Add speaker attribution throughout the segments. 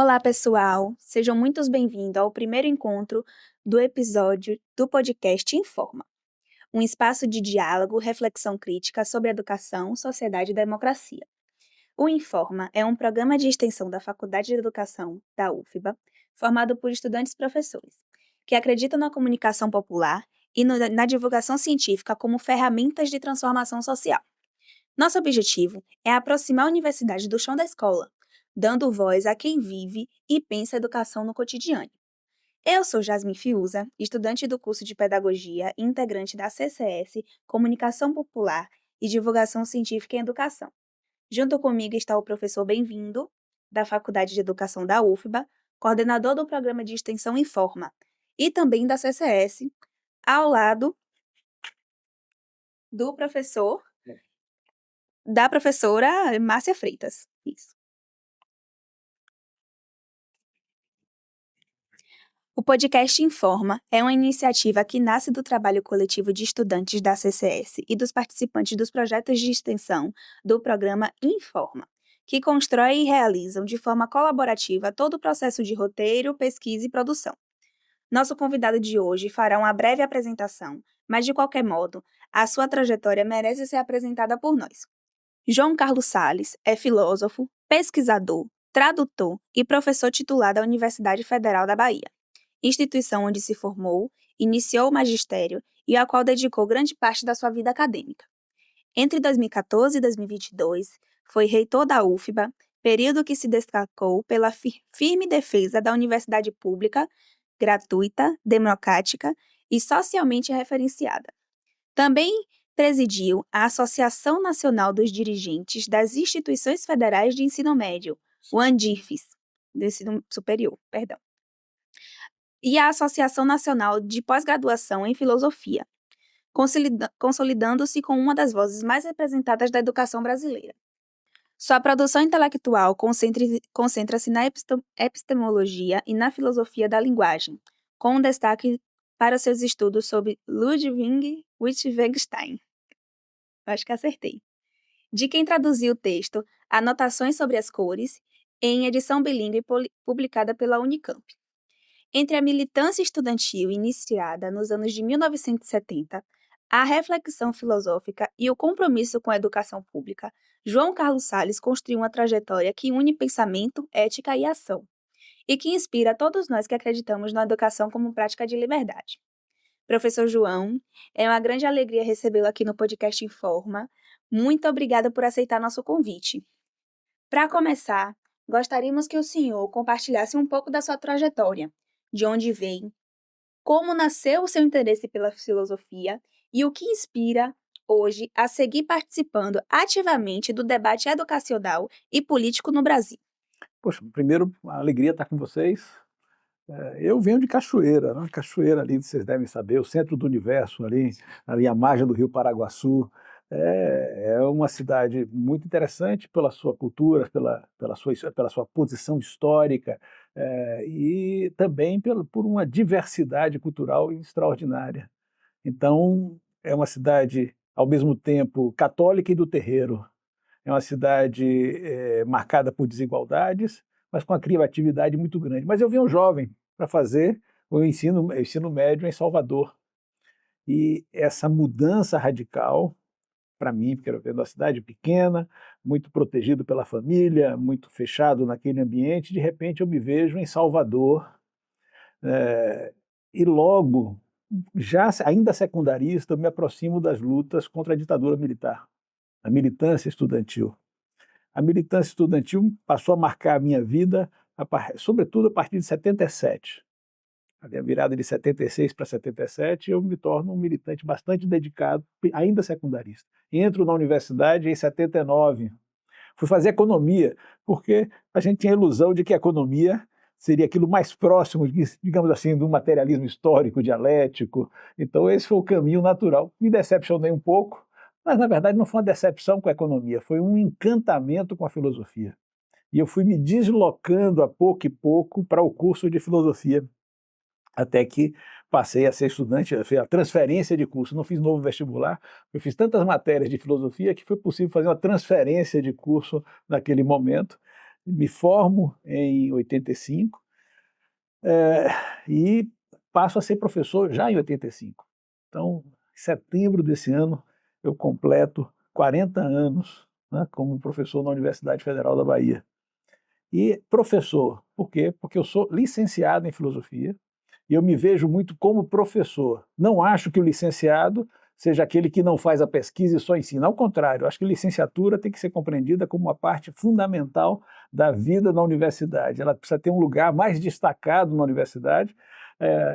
Speaker 1: Olá, pessoal! Sejam muito bem-vindos ao primeiro encontro do episódio do podcast Informa, um espaço de diálogo, reflexão crítica sobre educação, sociedade e democracia. O Informa é um programa de extensão da Faculdade de Educação da UFBA, formado por estudantes e professores, que acreditam na comunicação popular e na divulgação científica como ferramentas de transformação social. Nosso objetivo é aproximar a universidade do chão da escola, dando voz a quem vive e pensa a educação no cotidiano. Eu sou Jasmine Fiuza, estudante do curso de Pedagogia e integrante da CCS, Comunicação Popular e Divulgação Científica em Educação. Junto comigo está o professor Bem-vindo, da Faculdade de Educação da UFBA, coordenador do programa de extensão Informa, e também da CCS, ao lado da professora Márcia Freitas. Isso. O podcast Informa é uma iniciativa que nasce do trabalho coletivo de estudantes da CCS e dos participantes dos projetos de extensão do programa Informa, que constroem e realizam de forma colaborativa todo o processo de roteiro, pesquisa e produção. Nosso convidado de hoje fará uma breve apresentação, mas de qualquer modo, a sua trajetória merece ser apresentada por nós. João Carlos Salles é filósofo, pesquisador, tradutor e professor titular da Universidade Federal da Bahia, instituição onde se formou, iniciou o magistério e à qual dedicou grande parte da sua vida acadêmica. Entre 2014 e 2022, foi reitor da UFBA, período que se destacou pela firme defesa da universidade pública, gratuita, democrática e socialmente referenciada. Também presidiu a Associação Nacional dos Dirigentes das Instituições Federais de Ensino Médio, o ANDIRFES, do Ensino Superior, e a Associação Nacional de Pós-Graduação em Filosofia, consolidando-se com uma das vozes mais representadas da educação brasileira. Sua produção intelectual concentra-se na epistemologia e na filosofia da linguagem, com um destaque para seus estudos sobre Ludwig Wittgenstein. Acho que acertei. De quem traduziu o texto Anotações sobre as Cores, em edição bilíngue publicada pela Unicamp. Entre a militância estudantil iniciada nos anos de 1970, a reflexão filosófica e o compromisso com a educação pública, João Carlos Salles construiu uma trajetória que une pensamento, ética e ação, e que inspira todos nós que acreditamos na educação como prática de liberdade. Professor João, é uma grande alegria recebê-lo aqui no podcast Informa. Muito obrigada por aceitar nosso convite. Para começar, gostaríamos que o senhor compartilhasse um pouco da sua trajetória, de onde vem, como nasceu o seu interesse pela filosofia e o que inspira hoje a seguir participando ativamente do debate educacional e político no Brasil.
Speaker 2: Poxa, primeiro, uma alegria estar com vocês. Eu venho de Cachoeira, né? Cachoeira ali, vocês devem saber, o centro do universo, ali à margem do Rio Paraguaçu. É uma cidade muito interessante pela sua cultura, pela sua posição histórica, e também por uma diversidade cultural extraordinária. Então, é uma cidade, ao mesmo tempo, católica e do terreiro. É uma cidade marcada por desigualdades, mas com uma criatividade muito grande. Mas eu vim um jovem para fazer o ensino médio em Salvador. E essa mudança radical, para mim, porque era uma cidade pequena, muito protegido pela família, muito fechado naquele ambiente, de repente eu me vejo em Salvador, e logo, ainda secundarista, eu me aproximo das lutas contra a ditadura militar, a militância estudantil. A militância estudantil passou a marcar a minha vida, sobretudo a partir de 77. A virada de 76 para 77, eu me torno um militante bastante dedicado, ainda secundarista. Entro na universidade em 79. Fui fazer economia, porque a gente tinha a ilusão de que a economia seria aquilo mais próximo, digamos assim, do materialismo histórico, dialético. Então esse foi o caminho natural. Me decepcionei um pouco, mas na verdade não foi uma decepção com a economia, foi um encantamento com a filosofia. E eu fui me deslocando a pouco e pouco para o curso de filosofia, até que passei a ser estudante, a transferência de curso. Não fiz novo vestibular, eu fiz tantas matérias de filosofia que foi possível fazer uma transferência de curso naquele momento. me formo em 85 e passo a ser professor já em 85. Então, em setembro desse ano, eu completo 40 anos, né, como professor na Universidade Federal da Bahia. E professor, por quê? Porque eu sou licenciado em filosofia e eu me vejo muito como professor. Não acho que o licenciado seja aquele que não faz a pesquisa e só ensina. Ao contrário, acho que a licenciatura tem que ser compreendida como uma parte fundamental da vida na universidade. Ela precisa ter um lugar mais destacado na universidade,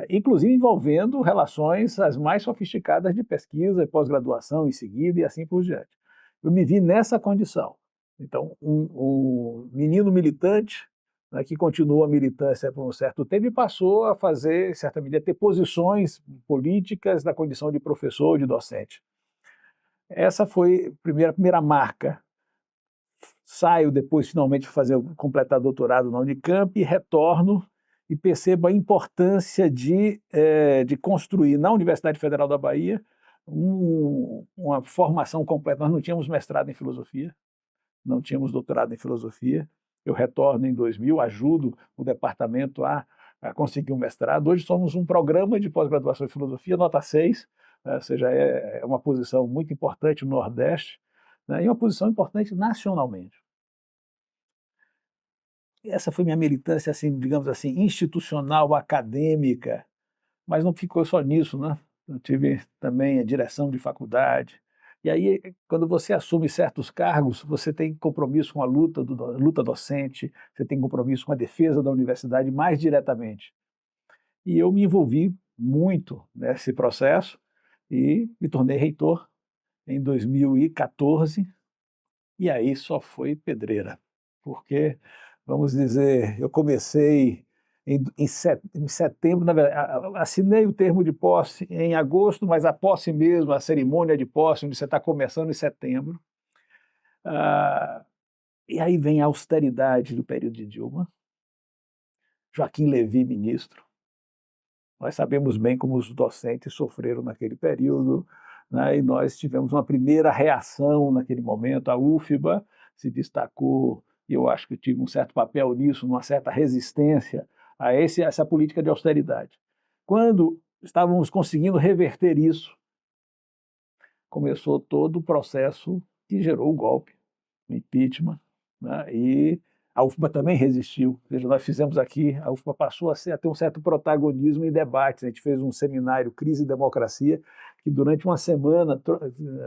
Speaker 2: inclusive envolvendo relações as mais sofisticadas de pesquisa e pós-graduação em seguida e assim por diante. Eu me vi nessa condição. Então, um menino militante, né, que continuou a militância por um certo tempo e passou a fazer, em certa medida, ter posições políticas na condição de professor, de docente. Essa foi a primeira marca. Saio depois, finalmente, completar doutorado na Unicamp e retorno e percebo a importância de construir na Universidade Federal da Bahia uma formação completa. Nós não tínhamos mestrado em filosofia, não tínhamos doutorado em filosofia. Eu retorno em 2000, ajudo o departamento a conseguir um mestrado. Hoje somos um programa de pós-graduação em filosofia, nota 6, ou seja, é uma posição muito importante no Nordeste, né, e uma posição importante nacionalmente. Essa foi minha militância, assim, digamos assim, institucional, acadêmica, mas não ficou só nisso, né? Eu tive também a direção de faculdade. E aí, quando você assume certos cargos, você tem compromisso com a luta docente, você tem compromisso com a defesa da universidade mais diretamente. E eu me envolvi muito nesse processo e me tornei reitor em 2014, e aí só foi pedreira, porque, vamos dizer, eu comecei em setembro, na verdade, assinei o termo de posse em agosto, mas a posse mesmo, a cerimônia de posse, onde você está começando em setembro. E aí vem a austeridade do período de Dilma, Joaquim Levy, ministro. Nós sabemos bem como os docentes sofreram naquele período, né, e nós tivemos uma primeira reação naquele momento. A UFBA se destacou, e eu acho que tive um certo papel nisso, uma certa resistência a essa política de austeridade. Quando estávamos conseguindo reverter isso, começou todo o processo que gerou o golpe, o impeachment, né, e a UFBA também resistiu. Veja, nós fizemos aqui, a UFBA passou a ter um certo protagonismo em debates. A gente fez um seminário Crise e Democracia, que durante uma semana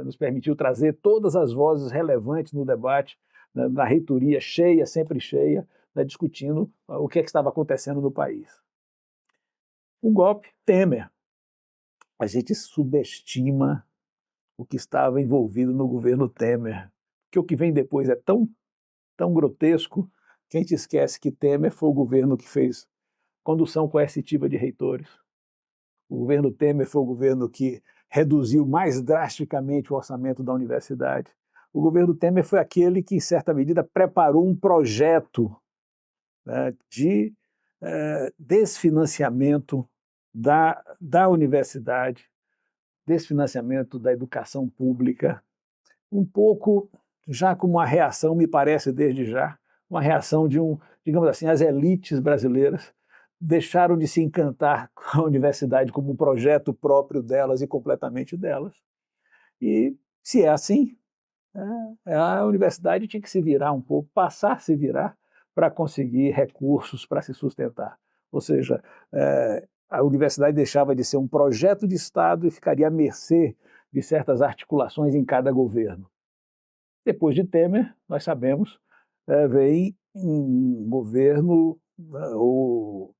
Speaker 2: nos permitiu trazer todas as vozes relevantes no debate, na reitoria cheia, sempre cheia, discutindo o que estava acontecendo no país. O golpe, Temer. A gente subestima o que estava envolvido no governo Temer, porque o que vem depois é tão grotesco que a gente esquece que Temer foi o governo que fez condução coercitiva de reitores. O governo Temer foi o governo que reduziu mais drasticamente o orçamento da universidade. O governo Temer foi aquele que, em certa medida, preparou um projeto, né, de desfinanciamento da universidade, desfinanciamento da educação pública, um pouco já como uma reação, me parece desde já, uma reação de digamos assim, as elites brasileiras deixaram de se encantar com a universidade como um projeto próprio delas e completamente delas. E se é assim, a universidade tinha que se virar um pouco, passar a se virar para conseguir recursos para se sustentar. Ou seja, a universidade deixava de ser um projeto de Estado e ficaria à mercê de certas articulações em cada governo. Depois de Temer, nós sabemos, vem um governo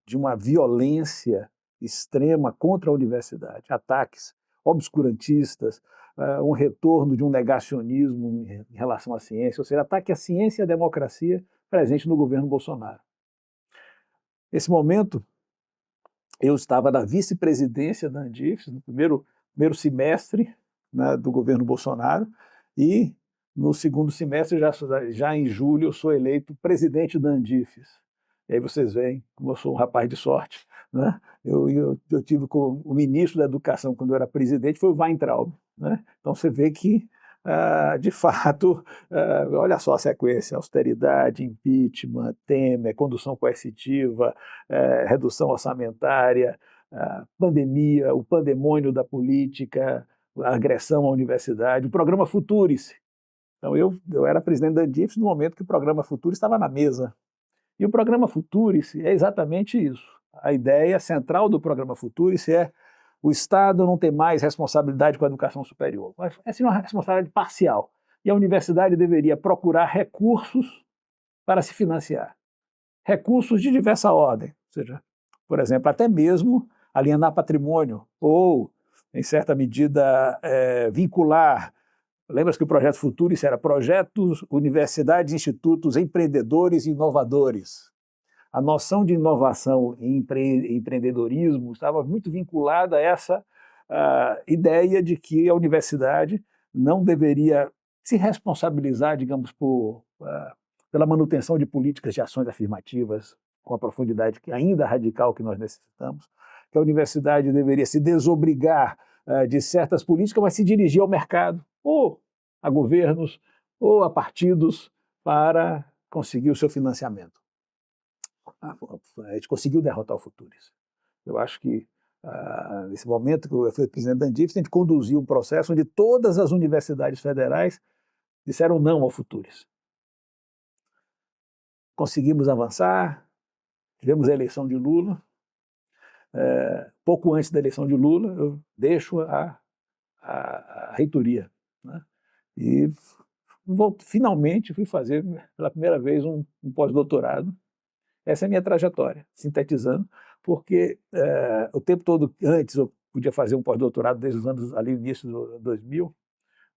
Speaker 2: de uma violência extrema contra a universidade, ataques obscurantistas, um retorno de um negacionismo em relação à ciência, ou seja, ataque à ciência e à democracia presente no governo Bolsonaro. Nesse momento, eu estava na vice-presidência da Andifes, no primeiro semestre, né, do governo Bolsonaro, e no segundo semestre, já em julho, eu sou eleito presidente da Andifes. E aí vocês veem como eu sou um rapaz de sorte, né? Eu tive com o ministro da Educação, quando eu era presidente, foi o Weintraub, né? Então você vê que de fato, olha só a sequência: austeridade, impeachment, Temer, condução coercitiva, redução orçamentária, pandemia, o pandemônio da política, a agressão à universidade, o programa Futurice. Então, eu era presidente da Andifes no momento que o programa Futurice estava na mesa. E o programa Futurice é exatamente isso. A ideia central do programa Futurice é o Estado não ter mais responsabilidade com a educação superior. É sim uma responsabilidade parcial. E a universidade deveria procurar recursos para se financiar. Recursos de diversa ordem. Ou seja, por exemplo, até mesmo alienar patrimônio ou, em certa medida, vincular. Lembra-se que o projeto Futurice era projetos, universidades, institutos, empreendedores e inovadores. A noção de inovação e empreendedorismo estava muito vinculada a essa ideia de que a universidade não deveria se responsabilizar, digamos, pela manutenção de políticas de ações afirmativas com a profundidade ainda radical que nós necessitamos, que a universidade deveria se desobrigar de certas políticas, mas se dirigir ao mercado, ou a governos, ou a partidos, para conseguir o seu financiamento. A gente conseguiu derrotar o Futurice. Eu acho que, nesse momento que eu fui presidente da Andifes, a gente conduziu um processo onde todas as universidades federais disseram não ao Futurice. Conseguimos avançar, tivemos a eleição de Lula. Pouco antes da eleição de Lula, eu deixo a reitoria, né? E finalmente fui fazer, pela primeira vez, um pós-doutorado. Essa é a minha trajetória, sintetizando, porque o tempo todo antes eu podia fazer um pós-doutorado desde os anos ali no início do 2000,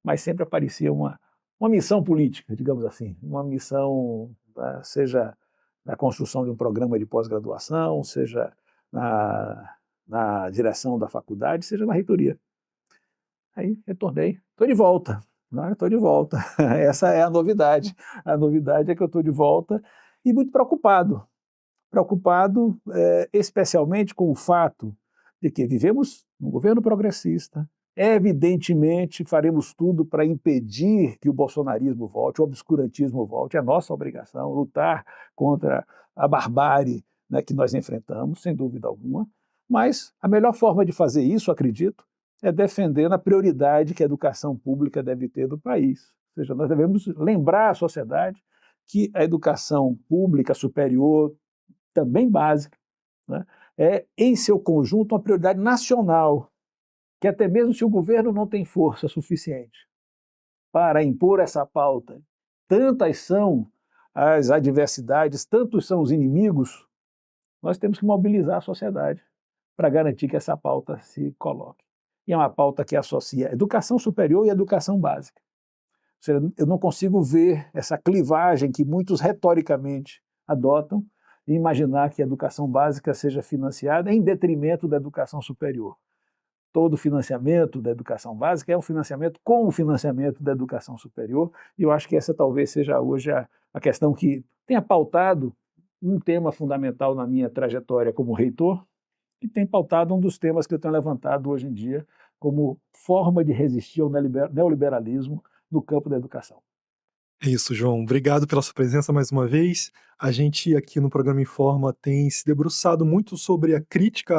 Speaker 2: mas sempre aparecia uma missão política, digamos assim, uma missão, seja na construção de um programa de pós-graduação, seja na direção da faculdade, seja na reitoria. Aí retornei, estou de volta, estou de volta. Essa é a novidade. A novidade é que eu estou de volta e muito preocupado. Preocupado especialmente com o fato de que vivemos num governo progressista. Evidentemente, faremos tudo para impedir que o bolsonarismo volte, o obscurantismo volte. É nossa obrigação lutar contra a barbárie, né, que nós enfrentamos, sem dúvida alguma. Mas a melhor forma de fazer isso, acredito, é defendendo a prioridade que a educação pública deve ter do país. Ou seja, nós devemos lembrar à sociedade que a educação pública superior, também básica, né, é, em seu conjunto, uma prioridade nacional, que até mesmo se o governo não tem força suficiente para impor essa pauta, tantas são as adversidades, tantos são os inimigos, nós temos que mobilizar a sociedade para garantir que essa pauta se coloque. E é uma pauta que associa educação superior e educação básica. Ou seja, eu não consigo ver essa clivagem que muitos retoricamente adotam e imaginar que a educação básica seja financiada em detrimento da educação superior. Todo o financiamento da educação básica é um financiamento com o financiamento da educação superior, e eu acho que essa talvez seja hoje a questão que tenha pautado um tema fundamental na minha trajetória como reitor, e tem pautado um dos temas que eu tenho levantado hoje em dia como forma de resistir ao neoliberalismo no campo da educação.
Speaker 3: É isso, João. Obrigado pela sua presença mais uma vez. A gente aqui no programa Informa tem se debruçado muito sobre a crítica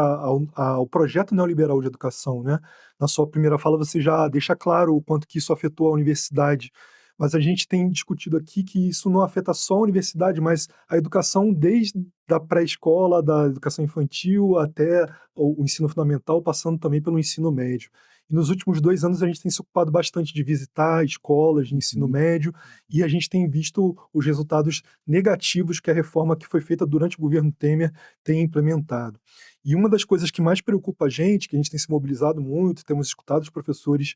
Speaker 3: ao projeto neoliberal de educação, né? Na sua primeira fala você já deixa claro o quanto que isso afetou a universidade, mas a gente tem discutido aqui que isso não afeta só a universidade, mas a educação desde a pré-escola, da educação infantil até o ensino fundamental, passando também pelo ensino médio. E nos últimos 2 anos a gente tem se ocupado bastante de visitar escolas de ensino médio e a gente tem visto os resultados negativos que a reforma que foi feita durante o governo Temer tem implementado. E uma das coisas que mais preocupa a gente, que a gente tem se mobilizado muito, temos escutado os professores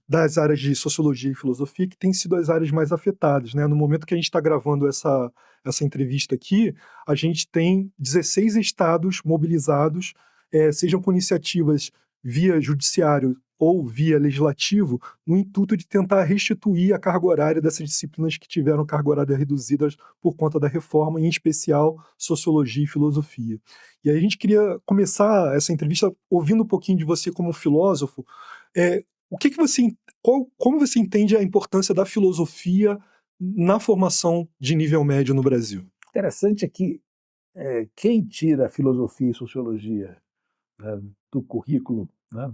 Speaker 3: das áreas de sociologia e filosofia, que têm sido as áreas mais afetadas, né? No momento que a gente está gravando essa entrevista aqui, a gente tem 16 estados mobilizados, sejam com iniciativas via judiciário ou via legislativo, no intuito de tentar restituir a carga horária dessas disciplinas que tiveram carga horária reduzidas por conta da reforma, em especial sociologia e filosofia. E aí a gente queria começar essa entrevista ouvindo um pouquinho de você como filósofo, como você entende a importância da filosofia na formação de nível médio no Brasil?
Speaker 2: Interessante é que quem tira filosofia e sociologia, né, do currículo, né,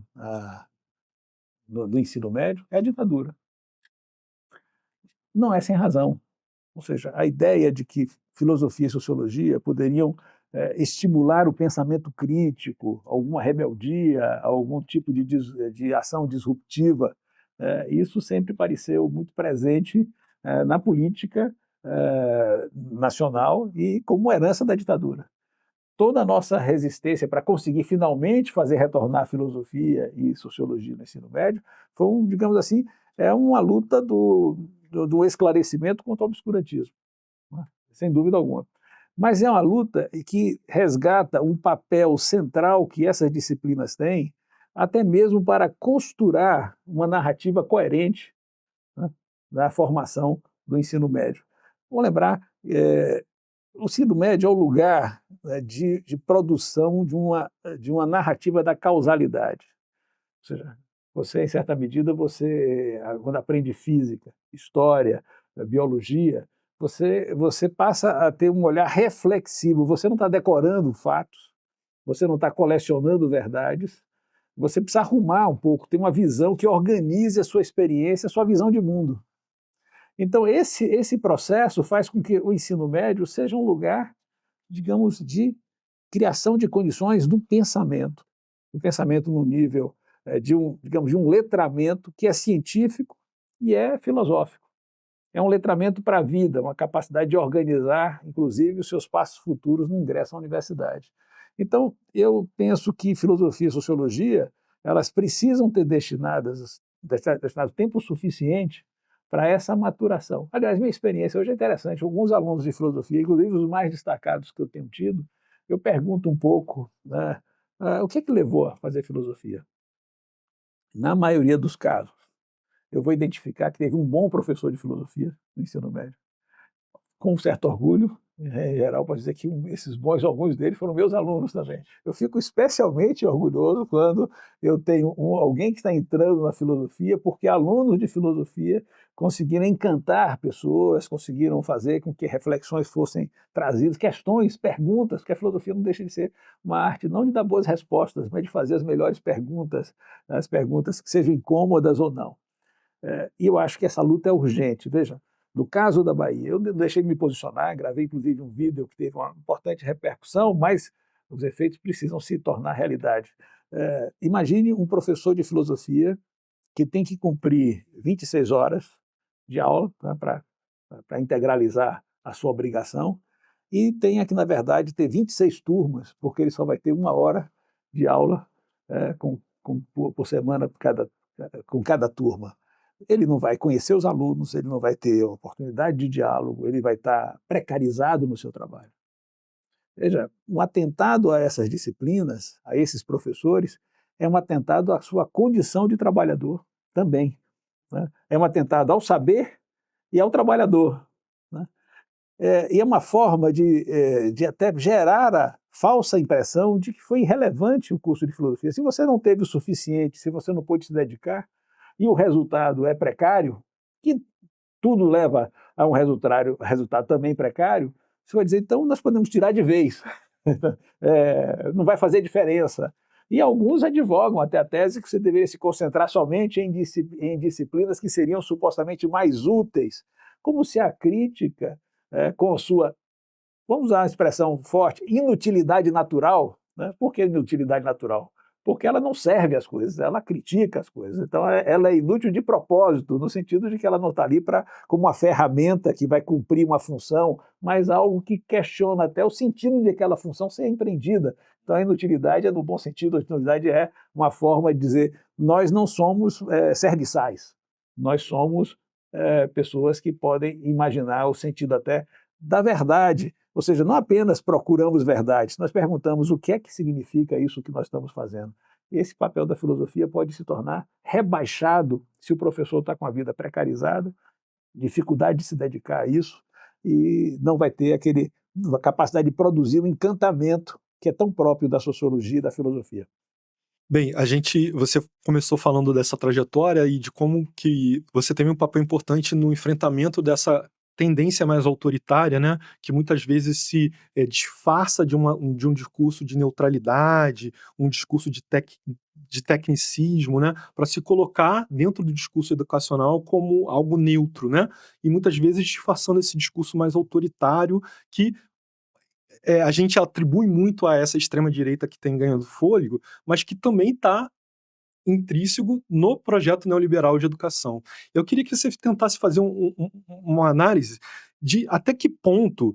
Speaker 2: do ensino médio é a ditadura. Não é sem razão. Ou seja, a ideia de que filosofia e sociologia poderiam estimular o pensamento crítico, alguma rebeldia, algum tipo de ação disruptiva, isso sempre pareceu muito presente na política nacional e como herança da ditadura. Toda a nossa resistência para conseguir finalmente fazer retornar filosofia e sociologia no ensino médio foi, digamos assim, uma luta do esclarecimento contra o obscurantismo, né? Sem dúvida alguma. Mas é uma luta que resgata um papel central que essas disciplinas têm, até mesmo para costurar uma narrativa coerente, né, da formação do ensino médio. Vamos lembrar, o ensino médio é o lugar, né, de produção de uma narrativa da causalidade. Ou seja, você, em certa medida, quando aprende física, história, biologia, você passa a ter um olhar reflexivo. Você não está decorando fatos, você não está colecionando verdades, você precisa arrumar um pouco, ter uma visão que organize a sua experiência, a sua visão de mundo. Então, esse processo faz com que o ensino médio seja um lugar, digamos, de criação de condições do pensamento no nível digamos, de um letramento que é científico e é filosófico. É um letramento para a vida, uma capacidade de organizar, inclusive, os seus passos futuros no ingresso à universidade. Então, eu penso que filosofia e sociologia, elas precisam ter destinado tempo suficiente para essa maturação. Aliás, minha experiência hoje é interessante. Alguns alunos de filosofia, inclusive os mais destacados que eu tenho tido, eu pergunto um pouco, né, o que levou a fazer filosofia? Na maioria dos casos, eu vou identificar que teve um bom professor de filosofia no ensino médio. Com um certo orgulho, em geral, posso dizer que esses bons, alguns deles foram meus alunos também. Eu fico especialmente orgulhoso quando eu tenho alguém que está entrando na filosofia, porque alunos de filosofia conseguiram encantar pessoas, conseguiram fazer com que reflexões fossem trazidas, questões, perguntas, porque a filosofia não deixa de ser uma arte não de dar boas respostas, mas de fazer as melhores perguntas, as perguntas que sejam incômodas ou não. E eu acho que essa luta é urgente. Veja, no caso da Bahia, eu deixei de me posicionar, gravei inclusive um vídeo que teve uma importante repercussão, mas os efeitos precisam se tornar realidade. Imagine um professor de filosofia que tem que cumprir 26 horas de aula, né, para integralizar a sua obrigação, e tenha que, na verdade, ter 26 turmas, porque ele só vai ter 1 hora de aula por semana com cada turma. Ele não vai conhecer os alunos, ele não vai ter oportunidade de diálogo, ele vai estar precarizado no seu trabalho. Veja, um atentado a essas disciplinas, a esses professores, é um atentado à sua condição de trabalhador também, né? É um atentado ao saber e ao trabalhador, né? E é uma forma de até gerar a falsa impressão de que foi irrelevante o curso de filosofia. Se você não teve o suficiente, se você não pôde se dedicar, e o resultado é precário, que tudo leva a um resultado também precário, você vai dizer, então nós podemos tirar de vez, não vai fazer diferença. E alguns advogam até a tese que você deveria se concentrar somente em disciplinas que seriam supostamente mais úteis, como se a crítica, com sua, vamos usar uma expressão forte, inutilidade natural, né? Por que inutilidade natural? Porque ela não serve às coisas, ela critica as coisas. Então, ela é inútil de propósito, no sentido de que ela não está ali como uma ferramenta que vai cumprir uma função, mas algo que questiona até o sentido de aquela função ser empreendida. Então, a inutilidade é no bom sentido, a inutilidade é uma forma de dizer nós não somos serviçais, nós somos pessoas que podem imaginar o sentido até da verdade. Ou seja, não apenas procuramos verdades, nós perguntamos o que é que significa isso que nós estamos fazendo. Esse papel da filosofia pode se tornar rebaixado se o professor está com a vida precarizada, dificuldade de se dedicar a isso, e não vai ter a capacidade de produzir o encantamento que é tão próprio da sociologia e da filosofia.
Speaker 3: Bem, você começou falando dessa trajetória e de como que você teve um papel importante no enfrentamento dessa tendência mais autoritária, né, que muitas vezes se disfarça de um discurso de neutralidade, um discurso de tecnicismo, né, para se colocar dentro do discurso educacional como algo neutro, né, e muitas vezes disfarçando esse discurso mais autoritário que a gente atribui muito a essa extrema-direita que tem ganhando fôlego, mas que também está intrínseco no projeto neoliberal de educação. Eu queria que você tentasse fazer uma análise de até que ponto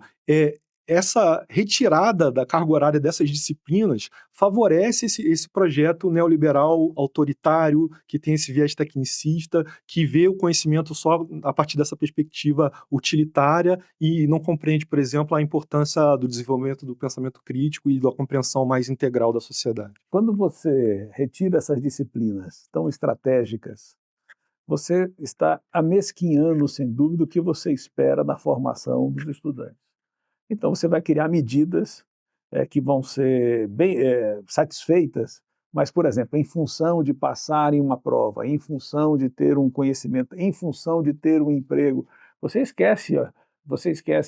Speaker 3: essa retirada da carga horária dessas disciplinas favorece esse projeto neoliberal autoritário, que tem esse viés tecnicista, que vê o conhecimento só a partir dessa perspectiva utilitária e não compreende, por exemplo, a importância do desenvolvimento do pensamento crítico e da compreensão mais integral da sociedade.
Speaker 2: Quando você retira essas disciplinas tão estratégicas, você está amesquinhando, sem dúvida, o que você espera da formação dos estudantes. Então, você vai criar medidas que vão ser bem satisfeitas, mas, por exemplo, em função de passarem uma prova, em função de ter um conhecimento, em função de ter um emprego. Você esquece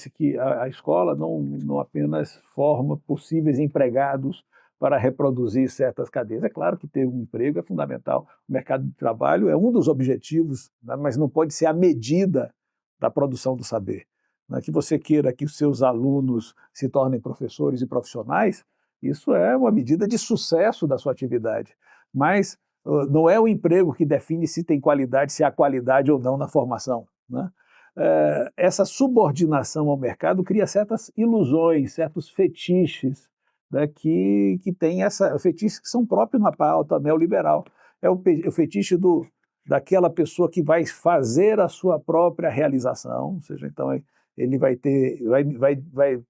Speaker 2: que a escola não apenas forma possíveis empregados para reproduzir certas cadeias. É claro que ter um emprego é fundamental. O mercado de trabalho é um dos objetivos, né, mas não pode ser a medida da produção do saber. Não é que você queira que os seus alunos se tornem professores e profissionais, isso é uma medida de sucesso da sua atividade. Mas não é o emprego que define se tem qualidade, se há qualidade ou não na formação, né? Essa subordinação ao mercado cria certas ilusões, certos fetiches, né, que tem fetiches que são próprios na pauta neoliberal. É o fetiche daquela pessoa que vai fazer a sua própria realização, ou seja, então ele vai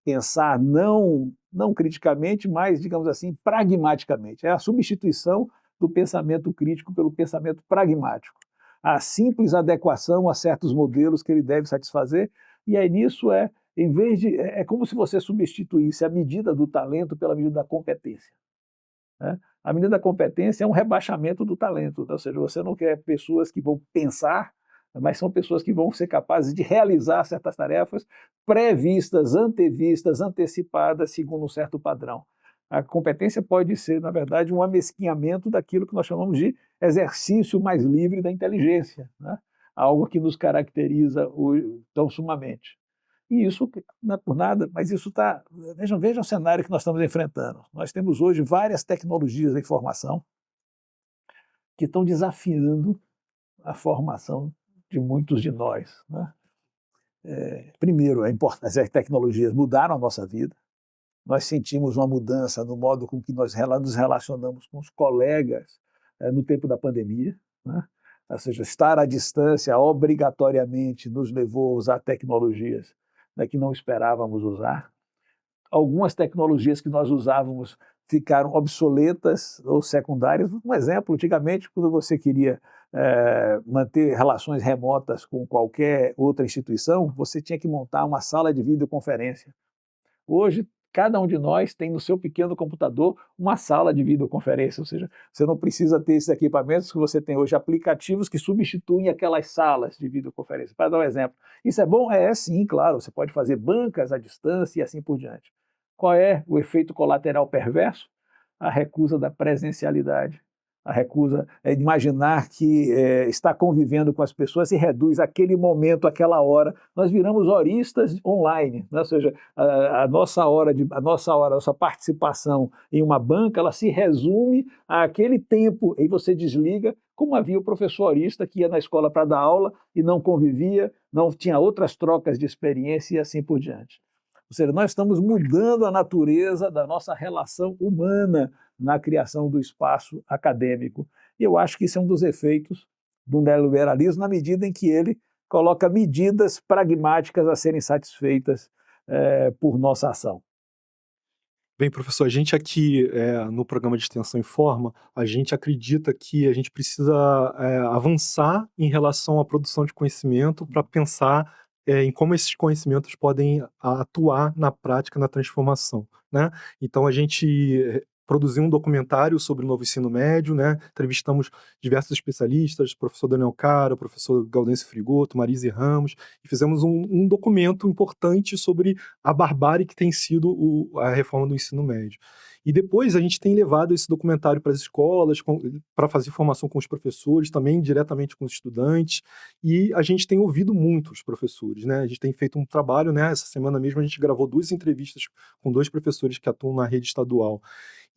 Speaker 2: pensar não criticamente, mas, digamos assim, pragmaticamente. É a substituição do pensamento crítico pelo pensamento pragmático. A simples adequação a certos modelos que ele deve satisfazer, e aí nisso é como se você substituísse a medida do talento pela medida da competência, né? A medida da competência é um rebaixamento do talento, ou seja, você não quer pessoas que vão pensar, mas são pessoas que vão ser capazes de realizar certas tarefas previstas, antevistas, antecipadas, segundo um certo padrão. A competência pode ser, na verdade, um amesquinhamento daquilo que nós chamamos de exercício mais livre da inteligência, né? Algo que nos caracteriza tão sumamente. E isso não é por nada, mas isso está... Veja o cenário que nós estamos enfrentando. Nós temos hoje várias tecnologias da informação que estão desafiando a formação de muitos de nós, né? Primeiro, as tecnologias mudaram a nossa vida. Nós sentimos uma mudança no modo com que nós nos relacionamos com os colegas no tempo da pandemia, né? Ou seja, estar à distância obrigatoriamente nos levou a usar tecnologias, né, que não esperávamos usar. Algumas tecnologias que nós usávamos ficaram obsoletas ou secundárias. Um exemplo, antigamente, quando você queria manter relações remotas com qualquer outra instituição, você tinha que montar uma sala de videoconferência. Hoje, cada um de nós tem no seu pequeno computador uma sala de videoconferência, ou seja, você não precisa ter esses equipamentos que você tem hoje, aplicativos que substituem aquelas salas de videoconferência. Para dar um exemplo, isso é bom? Sim, claro, você pode fazer bancas à distância e assim por diante. Qual é o efeito colateral perverso? A recusa da presencialidade. A recusa é imaginar que está convivendo com as pessoas e reduz aquele momento, aquela hora. Nós viramos horistas online, né? Ou seja, a nossa participação em uma banca, ela se resume àquele tempo, e você desliga, como havia o professor horista que ia na escola para dar aula e não convivia, não tinha outras trocas de experiência e assim por diante. Ou seja, nós estamos mudando a natureza da nossa relação humana na criação do espaço acadêmico. E eu acho que isso é um dos efeitos do neoliberalismo, na medida em que ele coloca medidas pragmáticas a serem satisfeitas por nossa ação.
Speaker 3: Bem, professor, a gente aqui no programa de Extensão Informa, a gente acredita que a gente precisa avançar em relação à produção de conhecimento para pensar em como esses conhecimentos podem atuar na prática, na transformação, né? Então, a gente produzir um documentário sobre o novo ensino médio, né? Entrevistamos diversos especialistas, professor Daniel Cara, professor Gaudêncio Frigoto, Marise Ramos, e fizemos um documento importante sobre a barbárie que tem sido a reforma do ensino médio. E depois a gente tem levado esse documentário para as escolas, para fazer formação com os professores, também diretamente com os estudantes, e a gente tem ouvido muito os professores, né? A gente tem feito um trabalho, né? Essa semana mesmo a gente gravou 2 entrevistas com 2 professores que atuam na rede estadual.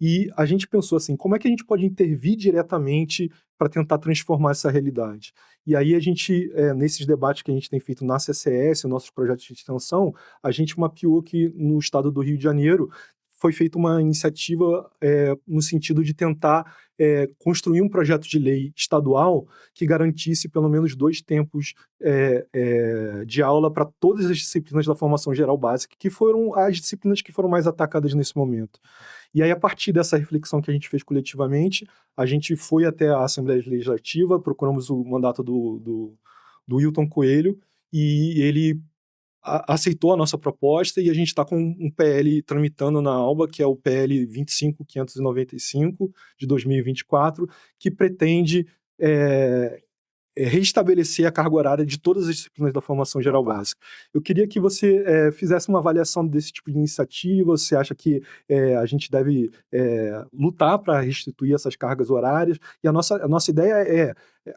Speaker 3: E a gente pensou assim, como é que a gente pode intervir diretamente para tentar transformar essa realidade? E aí a gente, nesses debates que a gente tem feito na CCS, nossos projetos de extensão, a gente mapeou que no estado do Rio de Janeiro foi feita uma iniciativa no sentido de tentar construir um projeto de lei estadual que garantisse pelo menos 2 tempos de aula para todas as disciplinas da formação geral básica, que foram as disciplinas que foram mais atacadas nesse momento. E aí, a partir dessa reflexão que a gente fez coletivamente, a gente foi até a Assembleia Legislativa, procuramos o mandato do Wilton Coelho, e ele aceitou a nossa proposta, e a gente está com um PL tramitando na ALBA, que é o PL 25.595, de 2024, que pretende reestabelecer a carga horária de todas as disciplinas da formação geral básica. Eu queria que você fizesse uma avaliação desse tipo de iniciativa. Você acha que a gente deve lutar para restituir essas cargas horárias? E a nossa ideia é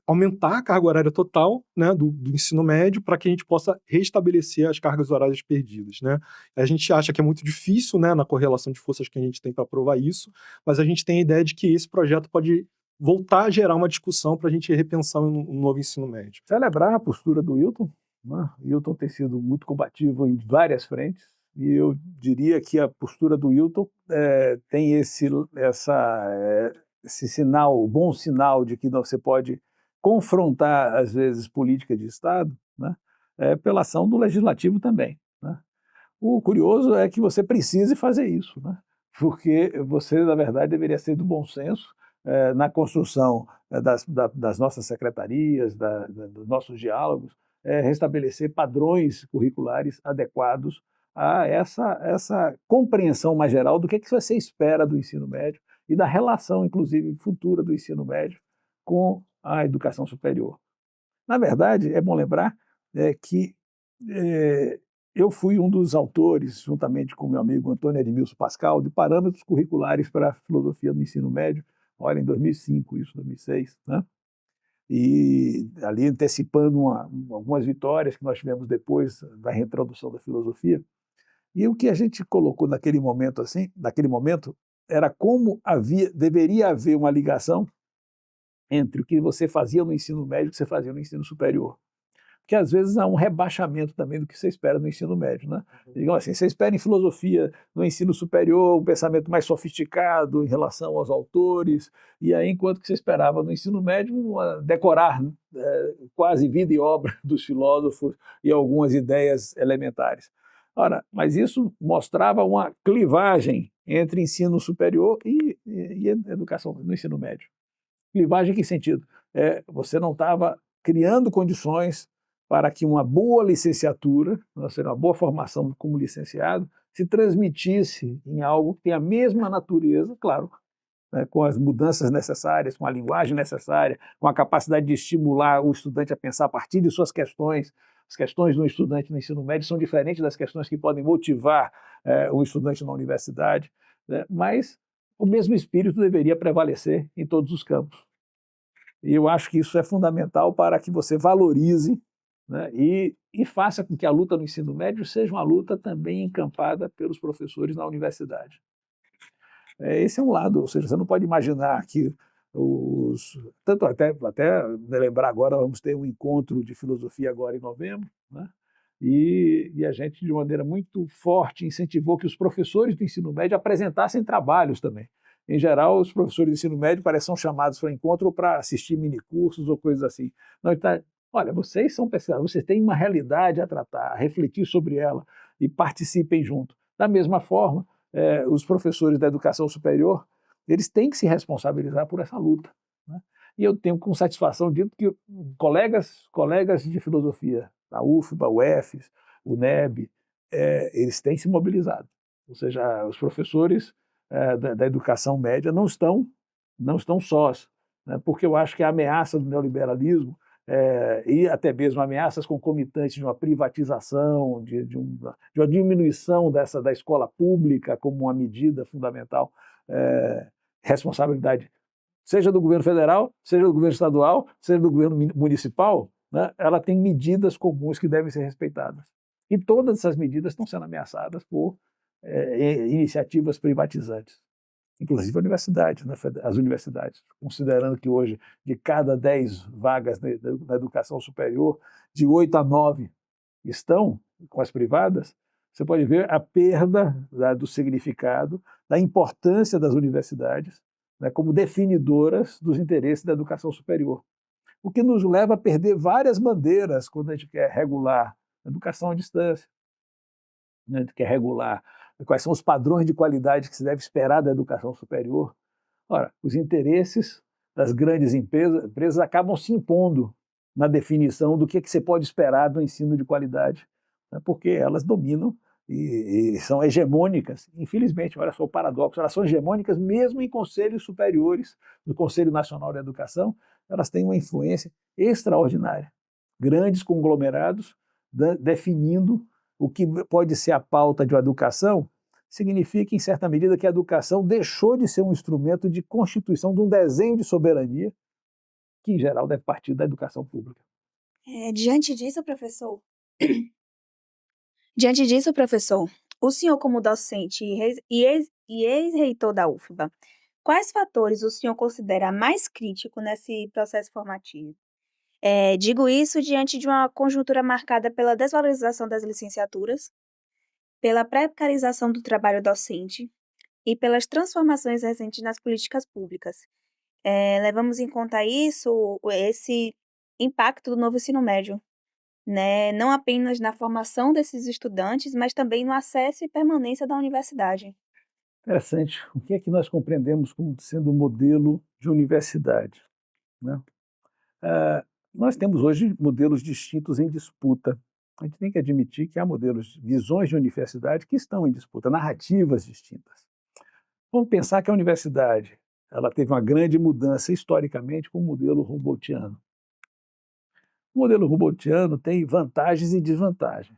Speaker 3: aumentar a carga horária total, né, do ensino médio, para que a gente possa restabelecer as cargas horárias perdidas, né? A gente acha que é muito difícil, né, na correlação de forças que a gente tem para provar isso, mas a gente tem a ideia de que esse projeto pode voltar a gerar uma discussão para a gente repensar um novo ensino médio.
Speaker 2: Celebrar a postura do Wilton, né? Wilton tem sido muito combativo em várias frentes, e eu diria que a postura do Wilton tem esse sinal, bom sinal de que você pode confrontar, às vezes, política de Estado, né? Pela ação do Legislativo também, né? O curioso é que você precise fazer isso, né? Porque você, na verdade, deveria ser do bom senso na construção das nossas secretarias, dos nossos diálogos, restabelecer padrões curriculares adequados a essa compreensão mais geral do que você espera do ensino médio e da relação, inclusive, futura do ensino médio com a educação superior. Na verdade, é bom lembrar que eu fui um dos autores, juntamente com meu amigo Antônio Edmilson Pascal, de parâmetros curriculares para a filosofia do ensino médio, olha, em 2005, isso, 2006, né? E ali antecipando algumas vitórias que nós tivemos depois da reintrodução da filosofia. E o que a gente colocou naquele momento, era como deveria haver uma ligação entre o que você fazia no ensino médio e o que você fazia no ensino superior. Porque às vezes há um rebaixamento também do que você espera no ensino médio, né? Digamos assim, você espera em filosofia no ensino superior um pensamento mais sofisticado em relação aos autores, e aí enquanto que você esperava no ensino médio decorar quase vida e obra dos filósofos e algumas ideias elementares. Ora, mas isso mostrava uma clivagem entre ensino superior e educação no ensino médio. Clivagem em que sentido? Você não estava criando condições para que uma boa licenciatura, ou seja, uma boa formação como licenciado, se transmitisse em algo que tem a mesma natureza, claro, né, com as mudanças necessárias, com a linguagem necessária, com a capacidade de estimular o estudante a pensar a partir de suas questões. As questões do estudante no ensino médio são diferentes das questões que podem motivar o estudante na universidade, né, mas o mesmo espírito deveria prevalecer em todos os campos. E eu acho que isso é fundamental para que você valorize, né, e faça com que a luta no ensino médio seja uma luta também encampada pelos professores na universidade. Esse é um lado, ou seja, você não pode imaginar que tanto até lembrar agora, vamos ter um encontro de filosofia agora em novembro, né? E a gente, de maneira muito forte, incentivou que os professores do ensino médio apresentassem trabalhos também. Em geral, os professores do ensino médio parecem são chamados para encontro ou para assistir minicursos ou coisas assim. Não, olha, vocês são pesquisadores, vocês têm uma realidade a tratar, a refletir sobre ela e participem junto. Da mesma forma, os professores da educação superior, eles têm que se responsabilizar por essa luta, né? E eu tenho com satisfação dito que colegas de filosofia, da UFBA, UFES, UNEB, eles têm se mobilizado. Ou seja, os professores da educação média não estão sós, né? Porque eu acho que a ameaça do neoliberalismo e até mesmo ameaças concomitantes de uma privatização, de uma diminuição da escola pública como uma medida fundamental, responsabilidade, seja do governo federal, seja do governo estadual, seja do governo municipal, né? Ela tem medidas comuns que devem ser respeitadas. E todas essas medidas estão sendo ameaçadas por iniciativas privatizantes, inclusive a universidade, né? As universidades, considerando que hoje, de cada 10 vagas na educação superior, de 8 a 9 estão com as privadas, você pode ver a perda do significado, da importância das universidades, né, como definidoras dos interesses da educação superior. O que nos leva a perder várias bandeiras quando a gente quer regular a educação à distância, né, a gente quer regular quais são os padrões de qualidade que se deve esperar da educação superior. Ora, os interesses das grandes empresas acabam se impondo na definição do que você pode esperar do ensino de qualidade, né, porque elas dominam e são hegemônicas. Infelizmente, olha só o paradoxo, elas são hegemônicas mesmo em conselhos superiores, no Conselho Nacional de Educação, elas têm uma influência extraordinária. Grandes conglomerados definindo o que pode ser a pauta de uma educação, significa, em certa medida, que a educação deixou de ser um instrumento de constituição de um desenho de soberania, que, em geral, deve partir da educação pública.
Speaker 1: Diante disso, professor, o senhor, como docente e ex-reitor da UFBA, quais fatores o senhor considera mais crítico nesse processo formativo? Digo isso diante de uma conjuntura marcada pela desvalorização das licenciaturas, pela precarização do trabalho docente e pelas transformações recentes nas políticas públicas. Levamos em conta esse impacto do novo ensino médio, né? Não apenas na formação desses estudantes, mas também no acesso e permanência da universidade.
Speaker 2: Interessante. O que é que nós compreendemos como sendo um modelo de universidade, né? Nós temos hoje modelos distintos em disputa. A gente tem que admitir que há visões de universidade que estão em disputa, narrativas distintas. Vamos pensar que a universidade ela teve uma grande mudança historicamente com o modelo Humboldtiano. O modelo Humboldtiano tem vantagens e desvantagens.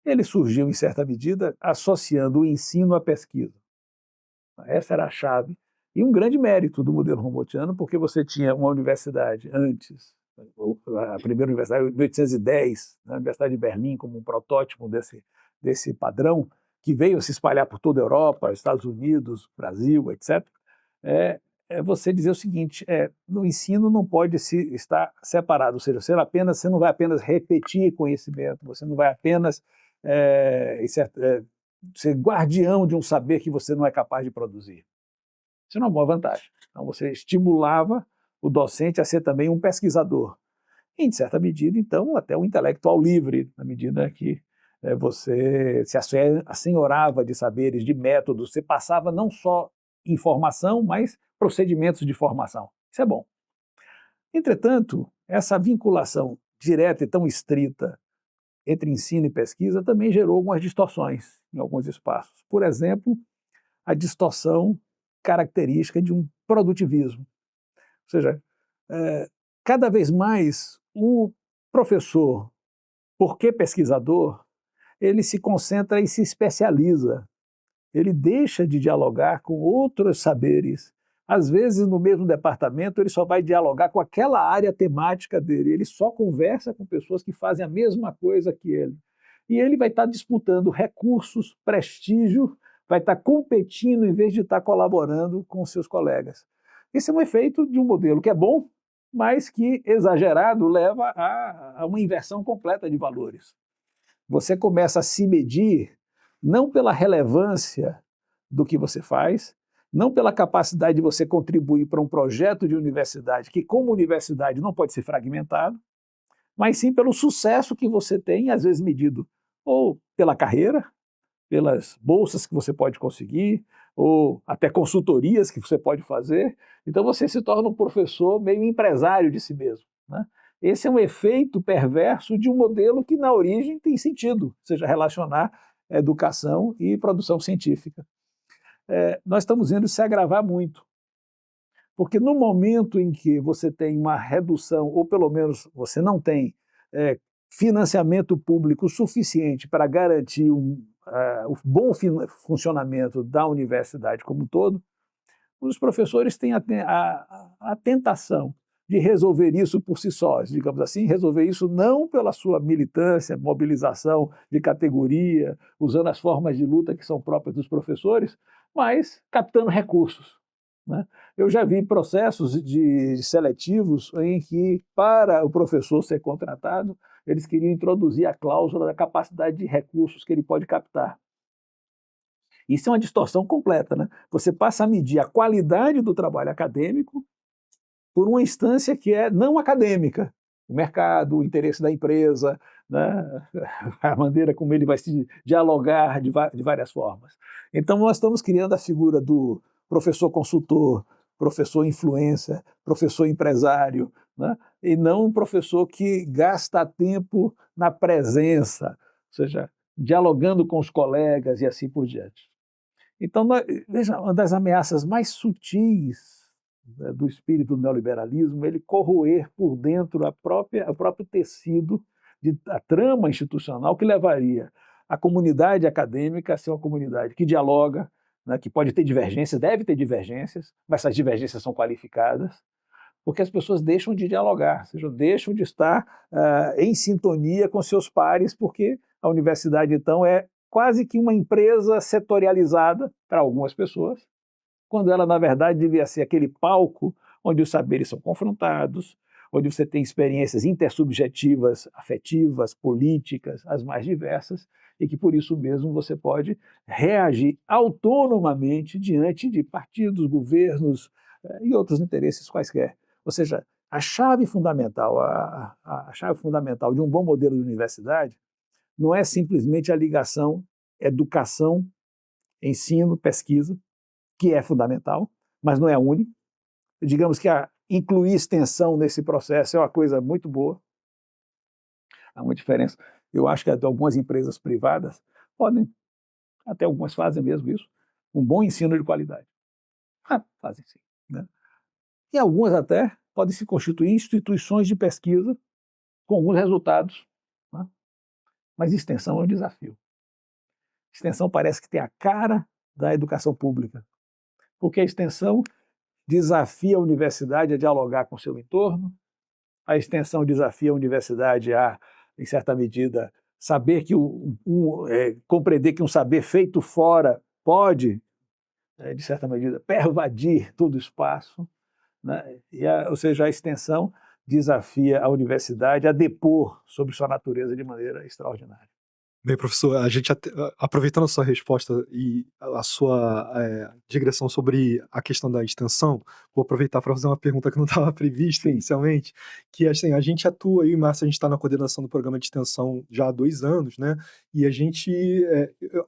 Speaker 2: Ele surgiu, em certa medida, associando o ensino à pesquisa. Essa era a chave. E um grande mérito do modelo Humboldtiano, porque você tinha uma universidade antes, a primeira universidade, em 1810, a Universidade de Berlim, como um protótipo desse padrão, que veio se espalhar por toda a Europa, Estados Unidos, Brasil, etc., você dizer o seguinte, no ensino não pode estar separado, ou seja, você não vai apenas repetir conhecimento, você não vai apenas ser guardião de um saber que você não é capaz de produzir. Isso é uma boa vantagem. Então, você estimulava o docente a ser também um pesquisador. E, em certa medida, então, até um intelectual livre, na medida que você se assenhorava de saberes, de métodos, você passava não só informação, mas procedimentos de formação. Isso é bom. Entretanto, essa vinculação direta e tão estrita entre ensino e pesquisa também gerou algumas distorções em alguns espaços. Por exemplo, a distorção característica de um produtivismo. Ou seja, cada vez mais o professor, porque pesquisador, ele se concentra e se especializa. Ele deixa de dialogar com outros saberes. Às vezes, no mesmo departamento, ele só vai dialogar com aquela área temática dele. Ele só conversa com pessoas que fazem a mesma coisa que ele. E ele vai estar disputando recursos, prestígio, vai estar competindo em vez de estar colaborando com seus colegas. Esse é um efeito de um modelo que é bom, mas que, exagerado, leva a uma inversão completa de valores. Você começa a se medir não pela relevância do que você faz, não pela capacidade de você contribuir para um projeto de universidade, que como universidade não pode ser fragmentado, mas sim pelo sucesso que você tem, às vezes medido ou pela carreira, pelas bolsas que você pode conseguir, ou até consultorias que você pode fazer. Então você se torna um professor meio empresário de si mesmo, né? Esse é um efeito perverso de um modelo que na origem tem sentido, ou seja, relacionar educação e produção científica. nós estamos vendo se agravar muito. Porque no momento em que você tem uma redução, ou pelo menos você não tem financiamento público suficiente para garantir o bom funcionamento da universidade como um todo, os professores têm a tentação de resolver isso por si sós, digamos assim, resolver isso não pela sua militância, mobilização de categoria, usando as formas de luta que são próprias dos professores, mas captando recursos, né? Eu já vi processos de seletivos em que, para o professor ser contratado, eles queriam introduzir a cláusula da capacidade de recursos que ele pode captar. Isso é uma distorção completa, né? Você passa a medir a qualidade do trabalho acadêmico por uma instância que é não acadêmica. O mercado, o interesse da empresa, né? A maneira como ele vai se dialogar de várias formas. Então, nós estamos criando a figura do professor consultor, professor influencer, professor empresário, né? E não um professor que gasta tempo na presença, ou seja, dialogando com os colegas e assim por diante. Então, veja, uma das ameaças mais sutis, né, do espírito do neoliberalismo é ele corroer por dentro o próprio tecido, a trama institucional que levaria a comunidade acadêmica a ser uma comunidade que dialoga, né, que pode ter divergências, deve ter divergências, mas essas divergências são qualificadas, porque as pessoas deixam de dialogar, ou seja, deixam de estar em sintonia com seus pares, porque a universidade, então, é quase que uma empresa setorializada para algumas pessoas, quando ela, na verdade, devia ser aquele palco onde os saberes são confrontados, onde você tem experiências intersubjetivas, afetivas, políticas, as mais diversas, e que por isso mesmo você pode reagir autonomamente diante de partidos, governos e outros interesses quaisquer. Ou seja, a chave fundamental, a chave fundamental de um bom modelo de universidade não é simplesmente a ligação educação, ensino, pesquisa, que é fundamental, mas não é a única. Digamos que incluir extensão nesse processo é uma coisa muito boa. Há uma diferença. Eu acho que algumas empresas privadas podem, até algumas fazem mesmo isso, um bom ensino de qualidade. Fazem sim, né? E algumas até podem se constituir instituições de pesquisa com alguns resultados, né? Mas extensão é um desafio. Extensão parece que tem a cara da educação pública, porque a extensão desafia a universidade a dialogar com o seu entorno, a extensão desafia a universidade a, em certa medida, saber que compreender que um saber feito fora pode, de certa medida, pervadir todo o espaço, né? Ou seja, a extensão desafia a universidade a depor sobre sua natureza de maneira extraordinária.
Speaker 3: Bem, professor, a gente aproveitando a sua resposta e a sua digressão sobre a questão da extensão, vou aproveitar para fazer uma pergunta que não estava prevista inicialmente, que assim, a gente atua, eu e Márcio, a gente está na coordenação do programa de extensão já há 2 anos, né? E a gente,